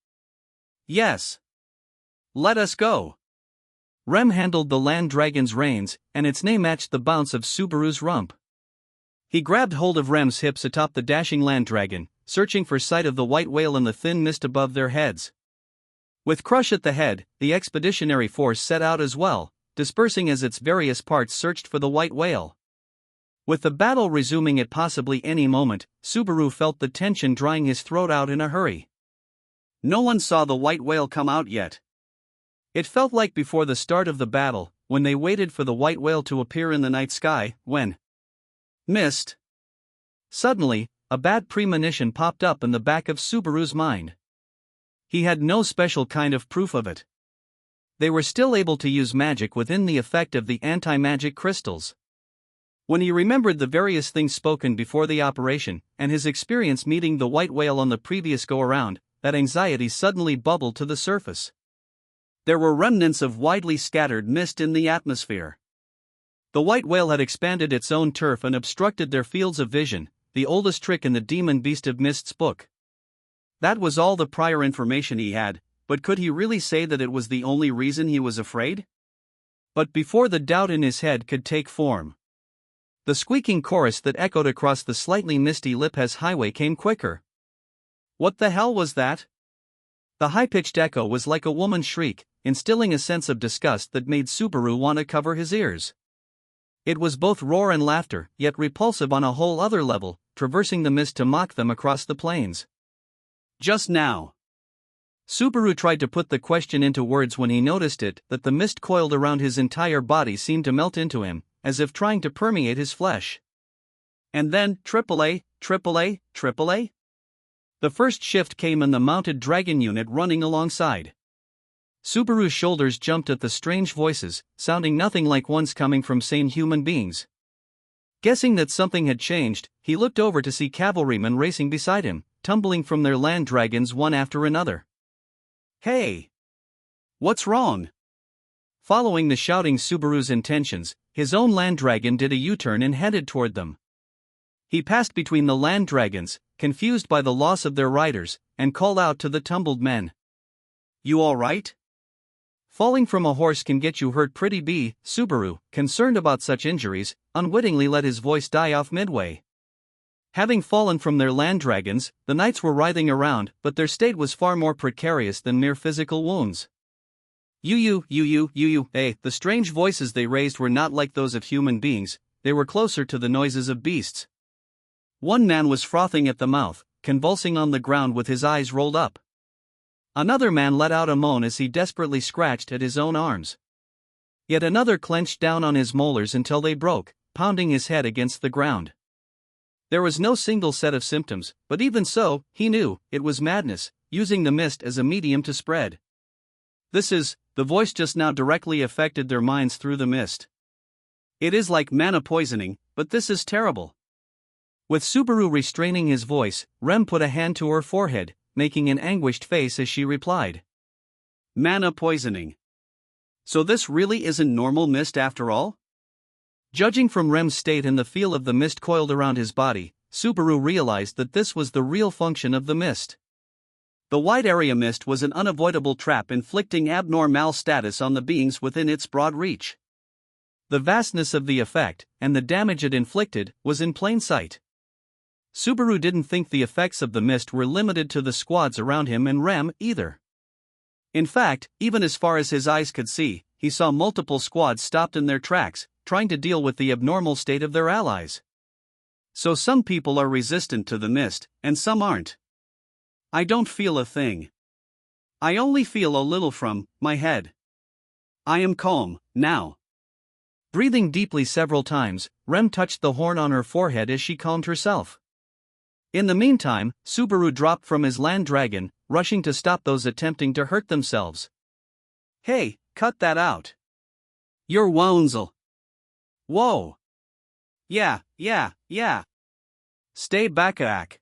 Yes. Let us go. Rem handled the land dragon's reins, and its neigh matched the bounce of Subaru's rump. He grabbed hold of Rem's hips atop the dashing land dragon, searching for sight of the white whale in the thin mist above their heads. With Crush at the head, the expeditionary force set out as well, dispersing as its various parts searched for the white whale. With the battle resuming at possibly any moment, Subaru felt the tension drying his throat out in a hurry. No one saw the white whale come out yet. It felt like before the start of the battle, when they waited for the white whale to appear in the night sky, when mist. Suddenly, a bad premonition popped up in the back of Subaru's mind. He had no special kind of proof of it. They were still able to use magic within the effect of the anti-magic crystals. When he remembered the various things spoken before the operation, and his experience meeting the white whale on the previous go-around, that anxiety suddenly bubbled to the surface. There were remnants of widely scattered mist in the atmosphere. The white whale had expanded its own turf and obstructed their fields of vision, the oldest trick in the Demon Beast of Mist's book. That was all the prior information he had, but could he really say that it was the only reason he was afraid? But before the doubt in his head could take form, the squeaking chorus that echoed across the slightly misty Lippes highway came quicker. What the hell was that? The high-pitched echo was like a woman's shriek, instilling a sense of disgust that made Subaru want to cover his ears. It was both roar and laughter, yet repulsive on a whole other level, traversing the mist to mock them across the plains. Just now. Subaru tried to put the question into words when he noticed that the mist coiled around his entire body seemed to melt into him, as if trying to permeate his flesh. And then, AAA. The first shift came in the mounted dragon unit running alongside. Subaru's shoulders jumped at the strange voices, sounding nothing like ones coming from sane human beings. Guessing that something had changed, he looked over to see cavalrymen racing beside him, tumbling from their land dragons one after another. Hey! What's wrong? Following the shouting Subaru's intentions, his own land dragon did a U-turn and headed toward them. He passed between the land dragons, confused by the loss of their riders, and called out to the tumbled men. You all right? Falling from a horse can get you hurt pretty bad. Subaru, concerned about such injuries, unwittingly let his voice die off midway. Having fallen from their land dragons, the knights were writhing around, but their state was far more precarious than mere physical wounds. The strange voices they raised were not like those of human beings, they were closer to the noises of beasts. One man was frothing at the mouth, convulsing on the ground with his eyes rolled up. Another man let out a moan as he desperately scratched at his own arms. Yet another clenched down on his molars until they broke, pounding his head against the ground. There was no single set of symptoms, but even so, he knew, it was madness, using the mist as a medium to spread. The voice just now directly affected their minds through the mist. It is like mana poisoning, but this is terrible. With Subaru restraining his voice, Rem put a hand to her forehead, making an anguished face as she replied. Mana poisoning. So this really isn't normal mist after all? Judging from Rem's state and the feel of the mist coiled around his body, Subaru realized that this was the real function of the mist. The wide area mist was an unavoidable trap inflicting abnormal status on the beings within its broad reach. The vastness of the effect, and the damage it inflicted, was in plain sight. Subaru didn't think the effects of the mist were limited to the squads around him and Rem either. In fact, even as far as his eyes could see, he saw multiple squads stopped in their tracks, trying to deal with the abnormal state of their allies. So some people are resistant to the mist, and some aren't. I don't feel a thing. I only feel a little from my head. I am calm, now. Breathing deeply several times, Rem touched the horn on her forehead as she calmed herself. In the meantime, Subaru dropped from his land dragon, rushing to stop those attempting to hurt themselves. Hey, cut that out. You're woundsel. Whoa. Yeah. Stay back.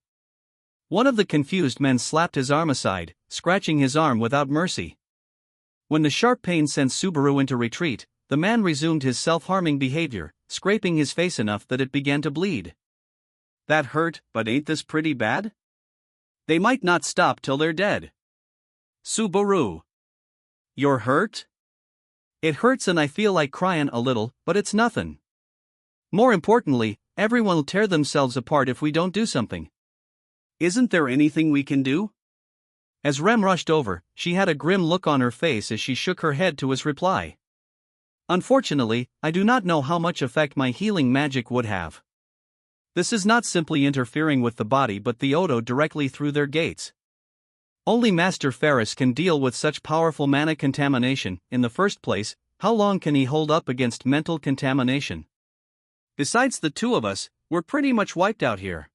One of the confused men slapped his arm aside, scratching his arm without mercy. When the sharp pain sent Subaru into retreat, the man resumed his self-harming behavior, scraping his face enough that it began to bleed. That hurt, but ain't this pretty bad? They might not stop till they're dead. Subaru. You're hurt? It hurts and I feel like crying a little, but it's nothing. More importantly, everyone'll tear themselves apart if we don't do something. Isn't there anything we can do? As Rem rushed over, she had a grim look on her face as she shook her head to his reply. Unfortunately, I do not know how much effect my healing magic would have. This is not simply interfering with the body but the Odo directly through their gates. Only Master Ferris can deal with such powerful mana contamination. In the first place, how long can he hold up against mental contamination? Besides the two of us, we're pretty much wiped out here.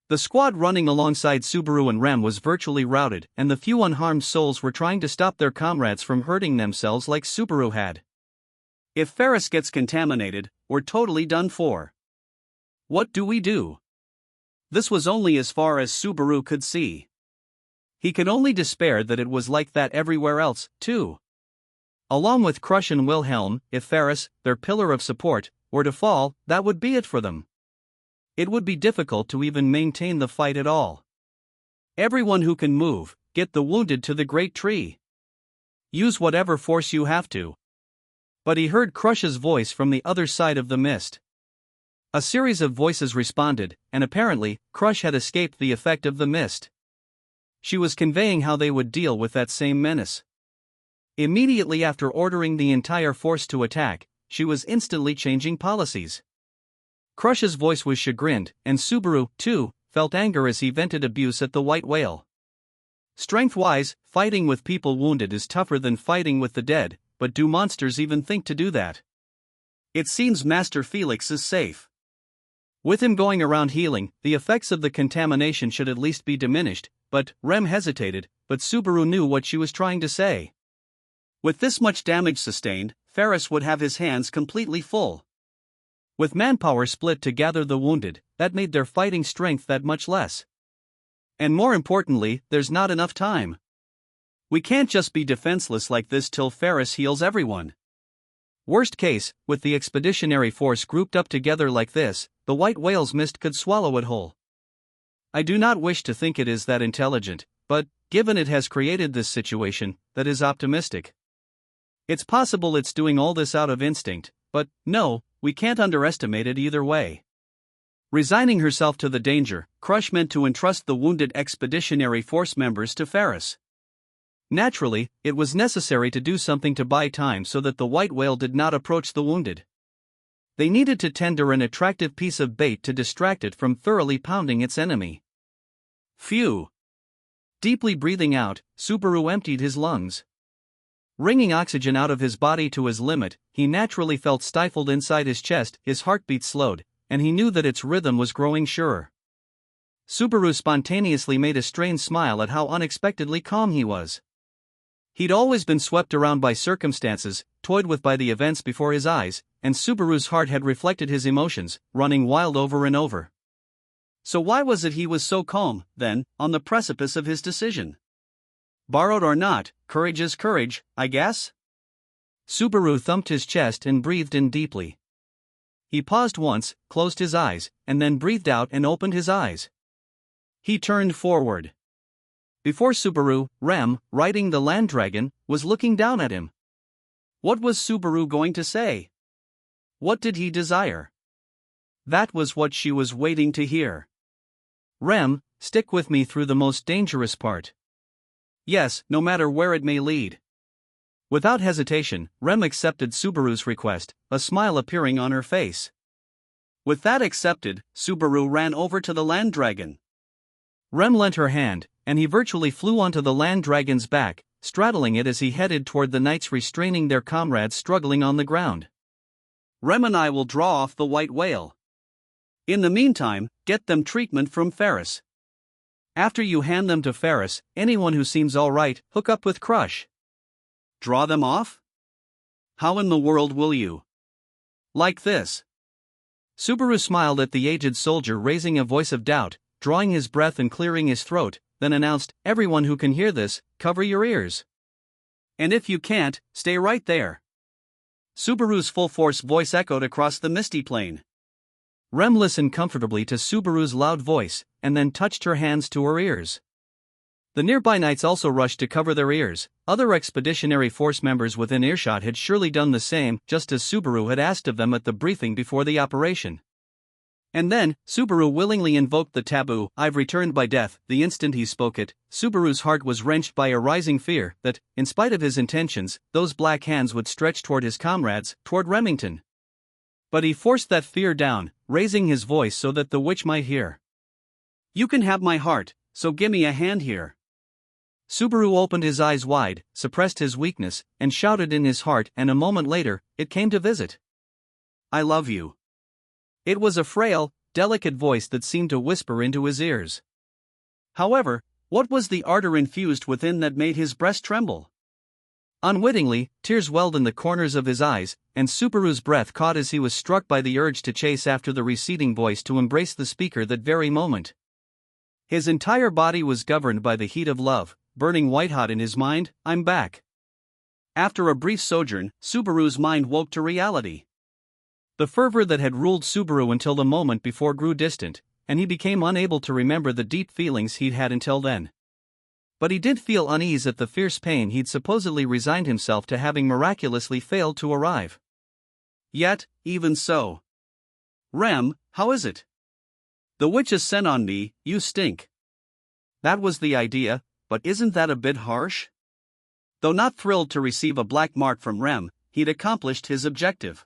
The squad running alongside Subaru and Rem was virtually routed, and the few unharmed souls were trying to stop their comrades from hurting themselves like Subaru had. If Ferris gets contaminated, we're totally done for. What do we do? This was only as far as Subaru could see. He could only despair that it was like that everywhere else, too. Along with Crush and Wilhelm, if Ferris, their pillar of support, were to fall, that would be it for them. It would be difficult to even maintain the fight at all. Everyone who can move, get the wounded to the great tree. Use whatever force you have to. But he heard Crush's voice from the other side of the mist. A series of voices responded, and apparently, Crush had escaped the effect of the mist. She was conveying how they would deal with that same menace. Immediately after ordering the entire force to attack, she was instantly changing policies. Crush's voice was chagrined, and Subaru, too, felt anger as he vented abuse at the white whale. Strength-wise, fighting with people wounded is tougher than fighting with the dead, but do monsters even think to do that? It seems Master Felix is safe. With him going around healing, the effects of the contamination should at least be diminished, but Rem hesitated, but Subaru knew what she was trying to say. With this much damage sustained, Ferris would have his hands completely full. With manpower split to gather the wounded, that made their fighting strength that much less. And more importantly, there's not enough time. We can't just be defenseless like this till Ferris heals everyone. Worst case, with the expeditionary force grouped up together like this, the white whale's mist could swallow it whole. I do not wish to think it is that intelligent, but, given it has created this situation, that is optimistic. It's possible it's doing all this out of instinct, but, no, we can't underestimate it either way. Resigning herself to the danger, Crush meant to entrust the wounded expeditionary force members to Ferris. Naturally, it was necessary to do something to buy time so that the white whale did not approach the wounded. They needed to tender an attractive piece of bait to distract it from thoroughly pounding its enemy. Phew! Deeply breathing out, Subaru emptied his lungs. Wringing oxygen out of his body to his limit, he naturally felt stifled inside his chest, his heartbeat slowed, and he knew that its rhythm was growing surer. Subaru spontaneously made a strained smile at how unexpectedly calm he was. He'd always been swept around by circumstances, toyed with by the events before his eyes, and Subaru's heart had reflected his emotions, running wild over and over. So why was it he was so calm, then, on the precipice of his decision? Borrowed or not, courage is courage, I guess? Subaru thumped his chest and breathed in deeply. He paused once, closed his eyes, and then breathed out and opened his eyes. He turned forward. Before Subaru, Rem, riding the land dragon, was looking down at him. What was Subaru going to say? What did he desire? That was what she was waiting to hear. Rem, stick with me through the most dangerous part. Yes, no matter where it may lead. Without hesitation, Rem accepted Subaru's request, a smile appearing on her face. With that accepted, Subaru ran over to the land dragon. Rem lent her hand, and he virtually flew onto the land dragon's back, straddling it as he headed toward the knights restraining their comrades struggling on the ground. Rem and I will draw off the white whale. In the meantime, get them treatment from Ferris. After you hand them to Ferris, anyone who seems alright, hook up with Crush. Draw them off? How in the world will you? Like this. Subaru smiled at the aged soldier, raising a voice of doubt, drawing his breath and clearing his throat, then announced, "Everyone who can hear this, cover your ears. And if you can't, stay right there." Subaru's full-force voice echoed across the misty plain. Rem listened comfortably to Subaru's loud voice, and then touched her hands to her ears. The nearby knights also rushed to cover their ears. Other expeditionary force members within earshot had surely done the same, just as Subaru had asked of them at the briefing before the operation. And then, Subaru willingly invoked the taboo, "I've returned by death." The instant he spoke it, Subaru's heart was wrenched by a rising fear that, in spite of his intentions, those black hands would stretch toward his comrades, toward Remington. But he forced that fear down, raising his voice so that the witch might hear. "You can have my heart, so gimme a hand here." Subaru opened his eyes wide, suppressed his weakness, and shouted in his heart, and a moment later, it came to visit. "I love you." It was a frail, delicate voice that seemed to whisper into his ears. However, what was the ardor infused within that made his breast tremble? Unwittingly, tears welled in the corners of his eyes, and Subaru's breath caught as he was struck by the urge to chase after the receding voice to embrace the speaker that very moment. His entire body was governed by the heat of love, burning white-hot in his mind. "I'm back." After a brief sojourn, Subaru's mind woke to reality. The fervor that had ruled Subaru until the moment before grew distant, and he became unable to remember the deep feelings he'd had until then. But he did feel unease at the fierce pain he'd supposedly resigned himself to having miraculously failed to arrive. Yet, even so. "Rem, how is it?" "The witch is sent on me, you stink." That was the idea, but isn't that a bit harsh? Though not thrilled to receive a black mark from Rem, he'd accomplished his objective.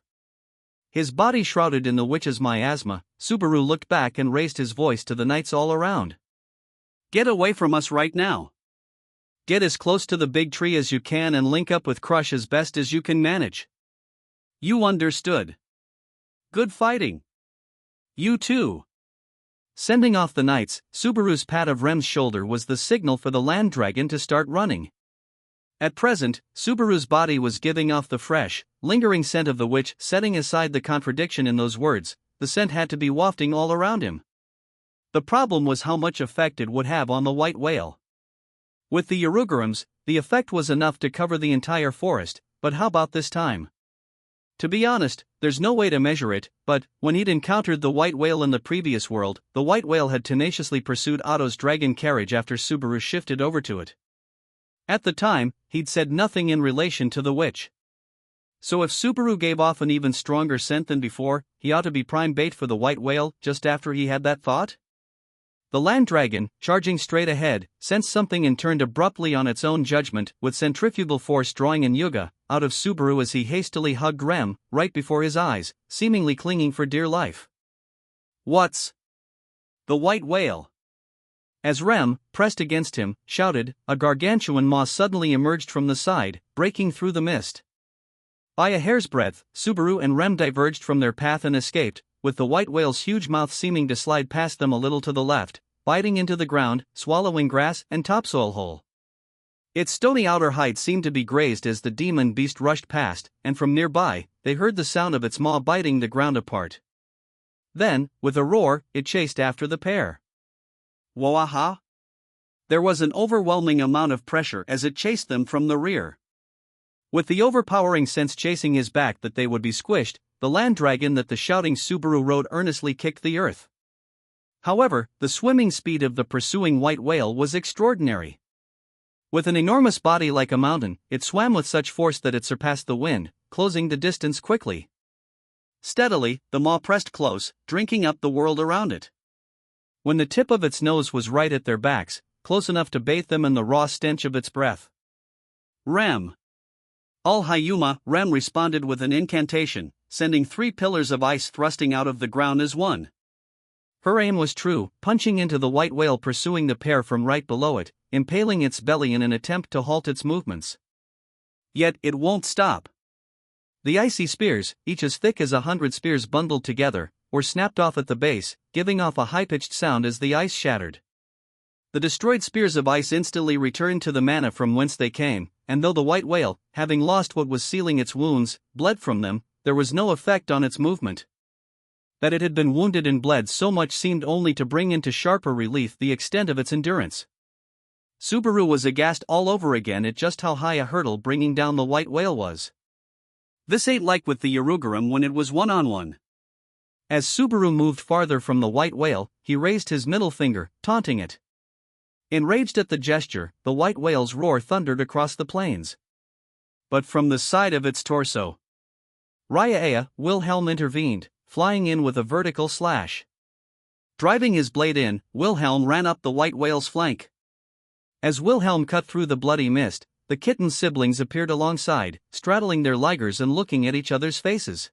His body shrouded in the witch's miasma, Subaru looked back and raised his voice to the knights all around. "Get away from us right now. Get as close to the big tree as you can and link up with Crush as best as you can manage. You understood. Good fighting. You too." Sending off the knights, Subaru's pat of Rem's shoulder was the signal for the land dragon to start running. At present, Subaru's body was giving off the fresh, lingering scent of the witch. Setting aside the contradiction in those words, the scent had to be wafting all around him. The problem was how much effect it would have on the white whale. With the Urugurums, the effect was enough to cover the entire forest, but how about this time? To be honest, there's no way to measure it, but, when he'd encountered the white whale in the previous world, the white whale had tenaciously pursued Otto's dragon carriage after Subaru shifted over to it. At the time, he'd said nothing in relation to the witch. So if Subaru gave off an even stronger scent than before, he ought to be prime bait for the white whale just after he had that thought? The land dragon, charging straight ahead, sensed something and turned abruptly on its own judgment, with centrifugal force drawing an yuga out of Subaru as he hastily hugged Rem, right before his eyes, seemingly clinging for dear life. What's the white whale? As Rem, pressed against him, shouted, a gargantuan maw suddenly emerged from the side, breaking through the mist. By a hair's breadth, Subaru and Rem diverged from their path and escaped, with the white whale's huge mouth seeming to slide past them a little to the left, biting into the ground, swallowing grass and topsoil whole. Its stony outer hide seemed to be grazed as the demon beast rushed past, and from nearby, they heard the sound of its maw biting the ground apart. Then, with a roar, it chased after the pair. Whoa-aha! There was an overwhelming amount of pressure as it chased them from the rear. With the overpowering sense chasing his back that they would be squished, the land dragon that the shouting Subaru rode earnestly kicked the earth. However, the swimming speed of the pursuing white whale was extraordinary. With an enormous body like a mountain, it swam with such force that it surpassed the wind, closing the distance quickly. Steadily, the maw pressed close, drinking up the world around it. When the tip of its nose was right at their backs, close enough to bathe them in the raw stench of its breath. Rem. Al-Hayuma, Rem responded with an incantation, sending 3 pillars of ice thrusting out of the ground as one. Her aim was true, punching into the white whale pursuing the pair from right below it, impaling its belly in an attempt to halt its movements. Yet it won't stop. The icy spears, each as thick as 100 spears bundled together, were snapped off at the base, giving off a high-pitched sound as the ice shattered. The destroyed spears of ice instantly returned to the mana from whence they came, and though the white whale, having lost what was sealing its wounds, bled from them, there was no effect on its movement. That it had been wounded and bled so much seemed only to bring into sharper relief the extent of its endurance. Subaru was aghast all over again at just how high a hurdle bringing down the white whale was. This ain't like with the Urugurum when it was one-on-one. As Subaru moved farther from the white whale, he raised his middle finger, taunting it. Enraged at the gesture, the white whale's roar thundered across the plains. But from the side of its torso, Raya Wilhelm intervened, flying in with a vertical slash. Driving his blade in, Wilhelm ran up the white whale's flank. As Wilhelm cut through the bloody mist, the kitten's siblings appeared alongside, straddling their ligers and looking at each other's faces.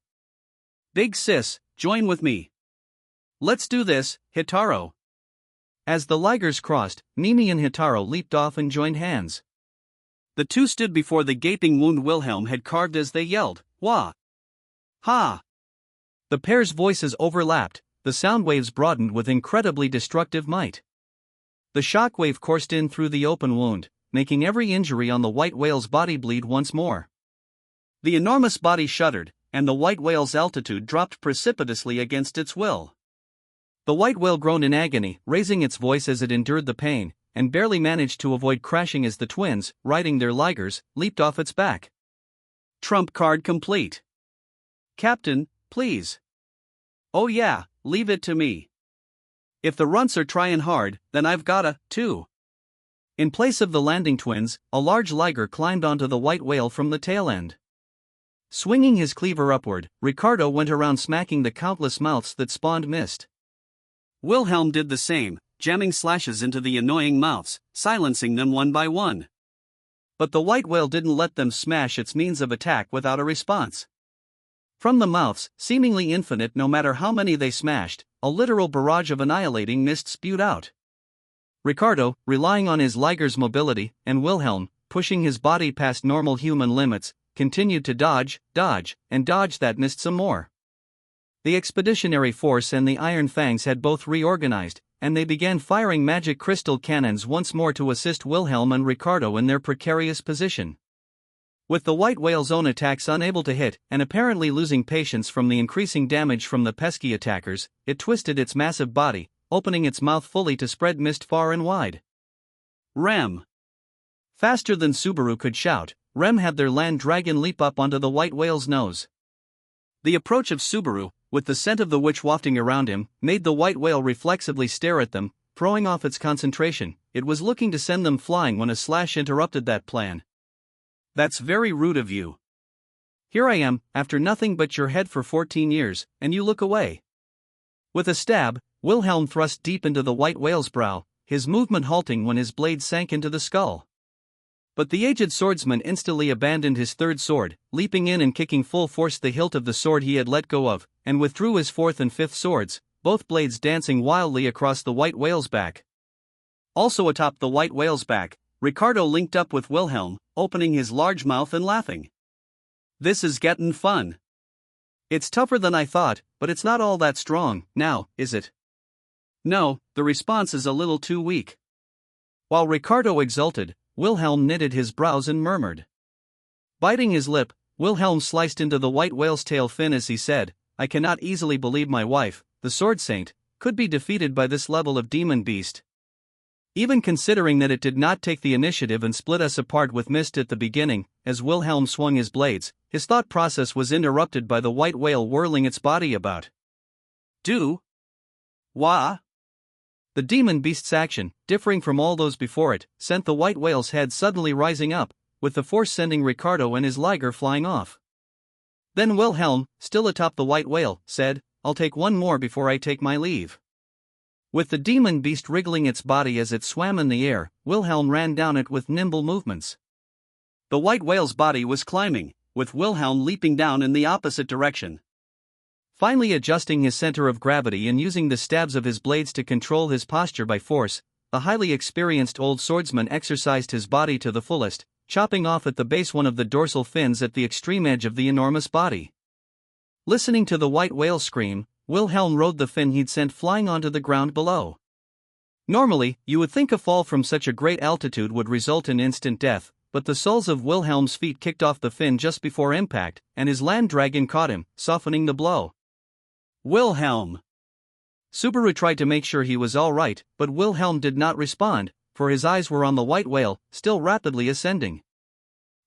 Big sis, join with me. Let's do this, Hitaro. As the ligers crossed, Mimi and Hitaro leaped off and joined hands. The two stood before the gaping wound Wilhelm had carved as they yelled, Wah! Ha! The pair's voices overlapped, the sound waves broadened with incredibly destructive might. The shock wave coursed in through the open wound, making every injury on the white whale's body bleed once more. The enormous body shuddered, and the white whale's altitude dropped precipitously against its will. The white whale groaned in agony, raising its voice as it endured the pain, and barely managed to avoid crashing as the twins, riding their ligers, leaped off its back. Trump card complete. Captain, please. Oh yeah, leave it to me. If the runts are trying hard, then I've gotta, too. In place of the landing twins, a large liger climbed onto the white whale from the tail end. Swinging his cleaver upward, Ricardo went around smacking the countless mouths that spawned mist. Wilhelm did the same, jamming slashes into the annoying mouths, silencing them one by one. But the white whale didn't let them smash its means of attack without a response. From the mouths, seemingly infinite no matter how many they smashed, a literal barrage of annihilating mist spewed out. Ricardo, relying on his liger's mobility, and Wilhelm, pushing his body past normal human limits, continued to dodge, and dodge that mist some more. The expeditionary force and the Iron Fangs had both reorganized, and they began firing magic crystal cannons once more to assist Wilhelm and Ricardo in their precarious position. With the white whale's own attacks unable to hit, and apparently losing patience from the increasing damage from the pesky attackers, it twisted its massive body, opening its mouth fully to spread mist far and wide. Ram! Faster than Subaru could shout, Rem had their land dragon leap up onto the white whale's nose. The approach of Subaru, with the scent of the witch wafting around him, made the white whale reflexively stare at them, throwing off its concentration. It was looking to send them flying when a slash interrupted that plan. That's very rude of you. Here I am, after nothing but your head for 14 years, and you look away. With a stab, Wilhelm thrust deep into the white whale's brow, his movement halting when his blade sank into the skull. But the aged swordsman instantly abandoned his third sword, leaping in and kicking full force the hilt of the sword he had let go of, and withdrew his fourth and fifth swords, both blades dancing wildly across the white whale's back. Also atop the white whale's back, Ricardo linked up with Wilhelm, opening his large mouth and laughing. This is gettin' fun. It's tougher than I thought, but it's not all that strong, now, is it? No, the response is a little too weak. While Ricardo exulted, Wilhelm knitted his brows and murmured. Biting his lip, Wilhelm sliced into the white whale's tail fin as he said, I cannot easily believe my wife, the sword saint, could be defeated by this level of demon beast. Even considering that it did not take the initiative and split us apart with mist at the beginning, as Wilhelm swung his blades, his thought process was interrupted by the white whale whirling its body about. Do? Wah? The demon beast's action, differing from all those before it, sent the white whale's head suddenly rising up, with the force sending Ricardo and his liger flying off. Then Wilhelm, still atop the white whale, said, I'll take one more before I take my leave. With the demon beast wriggling its body as it swam in the air, Wilhelm ran down it with nimble movements. The white whale's body was climbing, with Wilhelm leaping down in the opposite direction. Finally adjusting his center of gravity and using the stabs of his blades to control his posture by force, the highly experienced old swordsman exercised his body to the fullest, chopping off at the base one of the dorsal fins at the extreme edge of the enormous body. Listening to the white whale scream, Wilhelm rode the fin he'd sent flying onto the ground below. Normally, you would think a fall from such a great altitude would result in instant death, but the soles of Wilhelm's feet kicked off the fin just before impact, and his land dragon caught him, softening the blow. Wilhelm! Subaru tried to make sure he was all right, but Wilhelm did not respond, for his eyes were on the white whale, still rapidly ascending.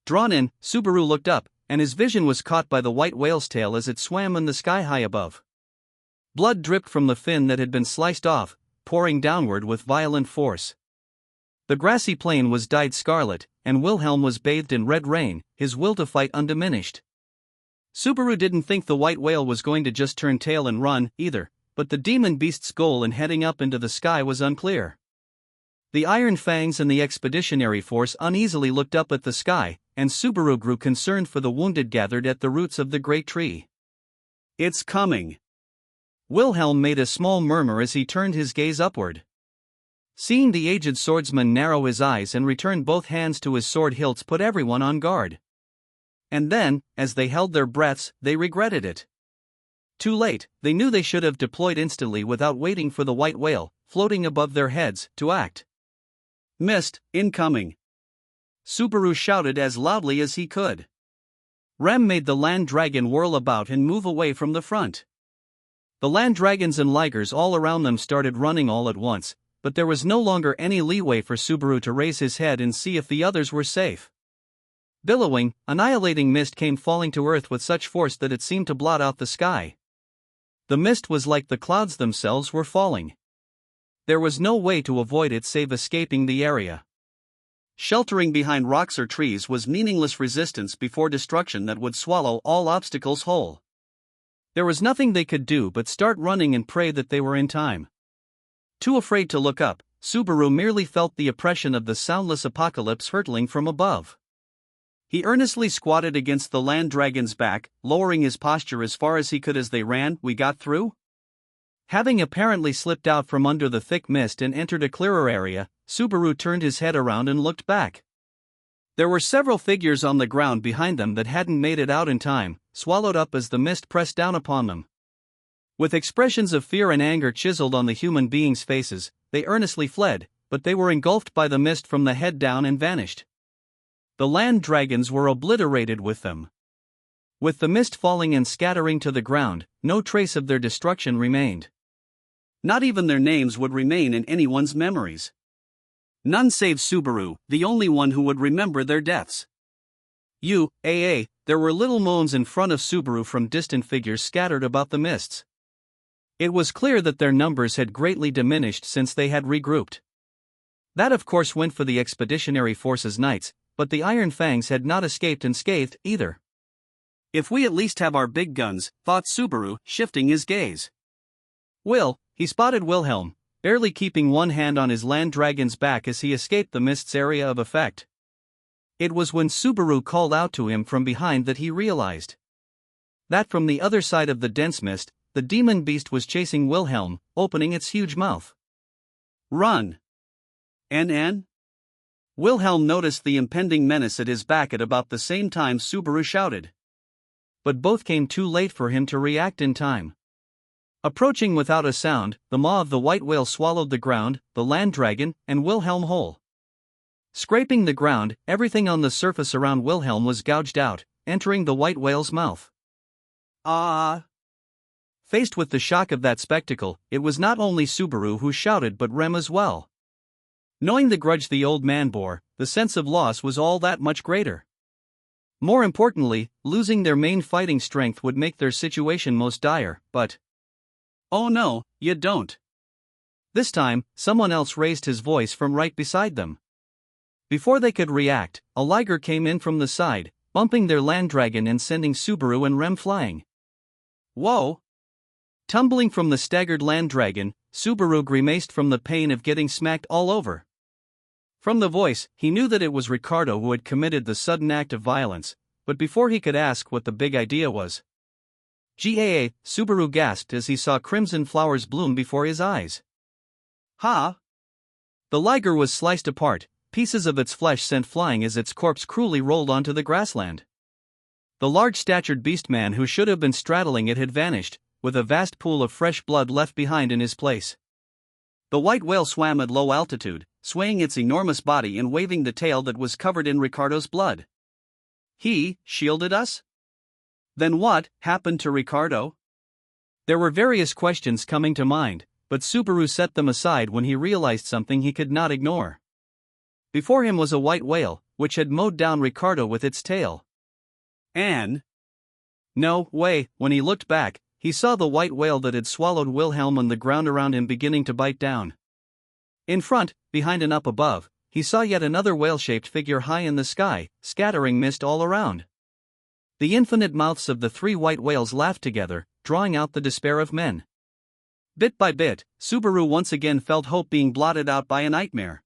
Drawn in, Subaru looked up, and his vision was caught by the white whale's tail as it swam in the sky high above. Blood dripped from the fin that had been sliced off, pouring downward with violent force. The grassy plain was dyed scarlet, and Wilhelm was bathed in red rain, his will to fight undiminished. Subaru didn't think the white whale was going to just turn tail and run, either, but the demon beast's goal in heading up into the sky was unclear. The Iron Fangs and the expeditionary force uneasily looked up at the sky, and Subaru grew concerned for the wounded gathered at the roots of the great tree. It's coming. Wilhelm made a small murmur as he turned his gaze upward. Seeing the aged swordsman narrow his eyes and return both hands to his sword hilts put everyone on guard. And then, as they held their breaths, they regretted it. Too late, they knew they should have deployed instantly without waiting for the white whale, floating above their heads, to act. Mist, incoming! Subaru shouted as loudly as he could. Rem made the land dragon whirl about and move away from the front. The land dragons and ligers all around them started running all at once, but there was no longer any leeway for Subaru to raise his head and see if the others were safe. Billowing, annihilating mist came falling to earth with such force that it seemed to blot out the sky. The mist was like the clouds themselves were falling. There was no way to avoid it save escaping the area. Sheltering behind rocks or trees was meaningless resistance before destruction that would swallow all obstacles whole. There was nothing they could do but start running and pray that they were in time. Too afraid to look up, Subaru merely felt the oppression of the soundless apocalypse hurtling from above. He earnestly squatted against the land dragon's back, lowering his posture as far as he could as they ran. We got through? Having apparently slipped out from under the thick mist and entered a clearer area, Subaru turned his head around and looked back. There were several figures on the ground behind them that hadn't made it out in time, swallowed up as the mist pressed down upon them. With expressions of fear and anger chiseled on the human beings' faces, they earnestly fled, but they were engulfed by the mist from the head down and vanished. The land dragons were obliterated with them. With the mist falling and scattering to the ground, no trace of their destruction remained. Not even their names would remain in anyone's memories. None save Subaru, the only one who would remember their deaths. There were little moans in front of Subaru from distant figures scattered about the mists. It was clear that their numbers had greatly diminished since they had regrouped. That of course went for the Expeditionary Force's knights, but the Iron Fangs had not escaped unscathed either. If we at least have our big guns, thought Subaru, shifting his gaze. He spotted Wilhelm, barely keeping one hand on his land dragon's back as he escaped the mist's area of effect. It was when Subaru called out to him from behind that he realized that from the other side of the dense mist, the demon beast was chasing Wilhelm, opening its huge mouth. Run! NN? Wilhelm noticed the impending menace at his back at about the same time Subaru shouted. But both came too late for him to react in time. Approaching without a sound, the maw of the white whale swallowed the ground, the land dragon, and Wilhelm whole. Scraping the ground, everything on the surface around Wilhelm was gouged out, entering the white whale's mouth. Faced with the shock of that spectacle, it was not only Subaru who shouted but Rem as well. Knowing the grudge the old man bore, the sense of loss was all that much greater. More importantly, losing their main fighting strength would make their situation most dire, but... Oh no, you don't. This time, someone else raised his voice from right beside them. Before they could react, a liger came in from the side, bumping their land dragon and sending Subaru and Rem flying. Whoa! Tumbling from the staggered land dragon, Subaru grimaced from the pain of getting smacked all over. From the voice, he knew that it was Ricardo who had committed the sudden act of violence, but before he could ask what the big idea was. Subaru gasped as he saw crimson flowers bloom before his eyes. Ha! The liger was sliced apart, pieces of its flesh sent flying as its corpse cruelly rolled onto the grassland. The large-statured beast-man who should have been straddling it had vanished, with a vast pool of fresh blood left behind in his place. The white whale swam at low altitude, swaying its enormous body and waving the tail that was covered in Ricardo's blood. He shielded us? Then what happened to Ricardo? There were various questions coming to mind, but Subaru set them aside when he realized something he could not ignore. Before him was a white whale, which had mowed down Ricardo with its tail. No way, when he looked back, he saw the white whale that had swallowed Wilhelm on the ground around him beginning to bite down. In front, behind and up above, he saw yet another whale-shaped figure high in the sky, scattering mist all around. The infinite mouths of the three white whales laughed together, drawing out the despair of men. Bit by bit, Subaru once again felt hope being blotted out by a nightmare.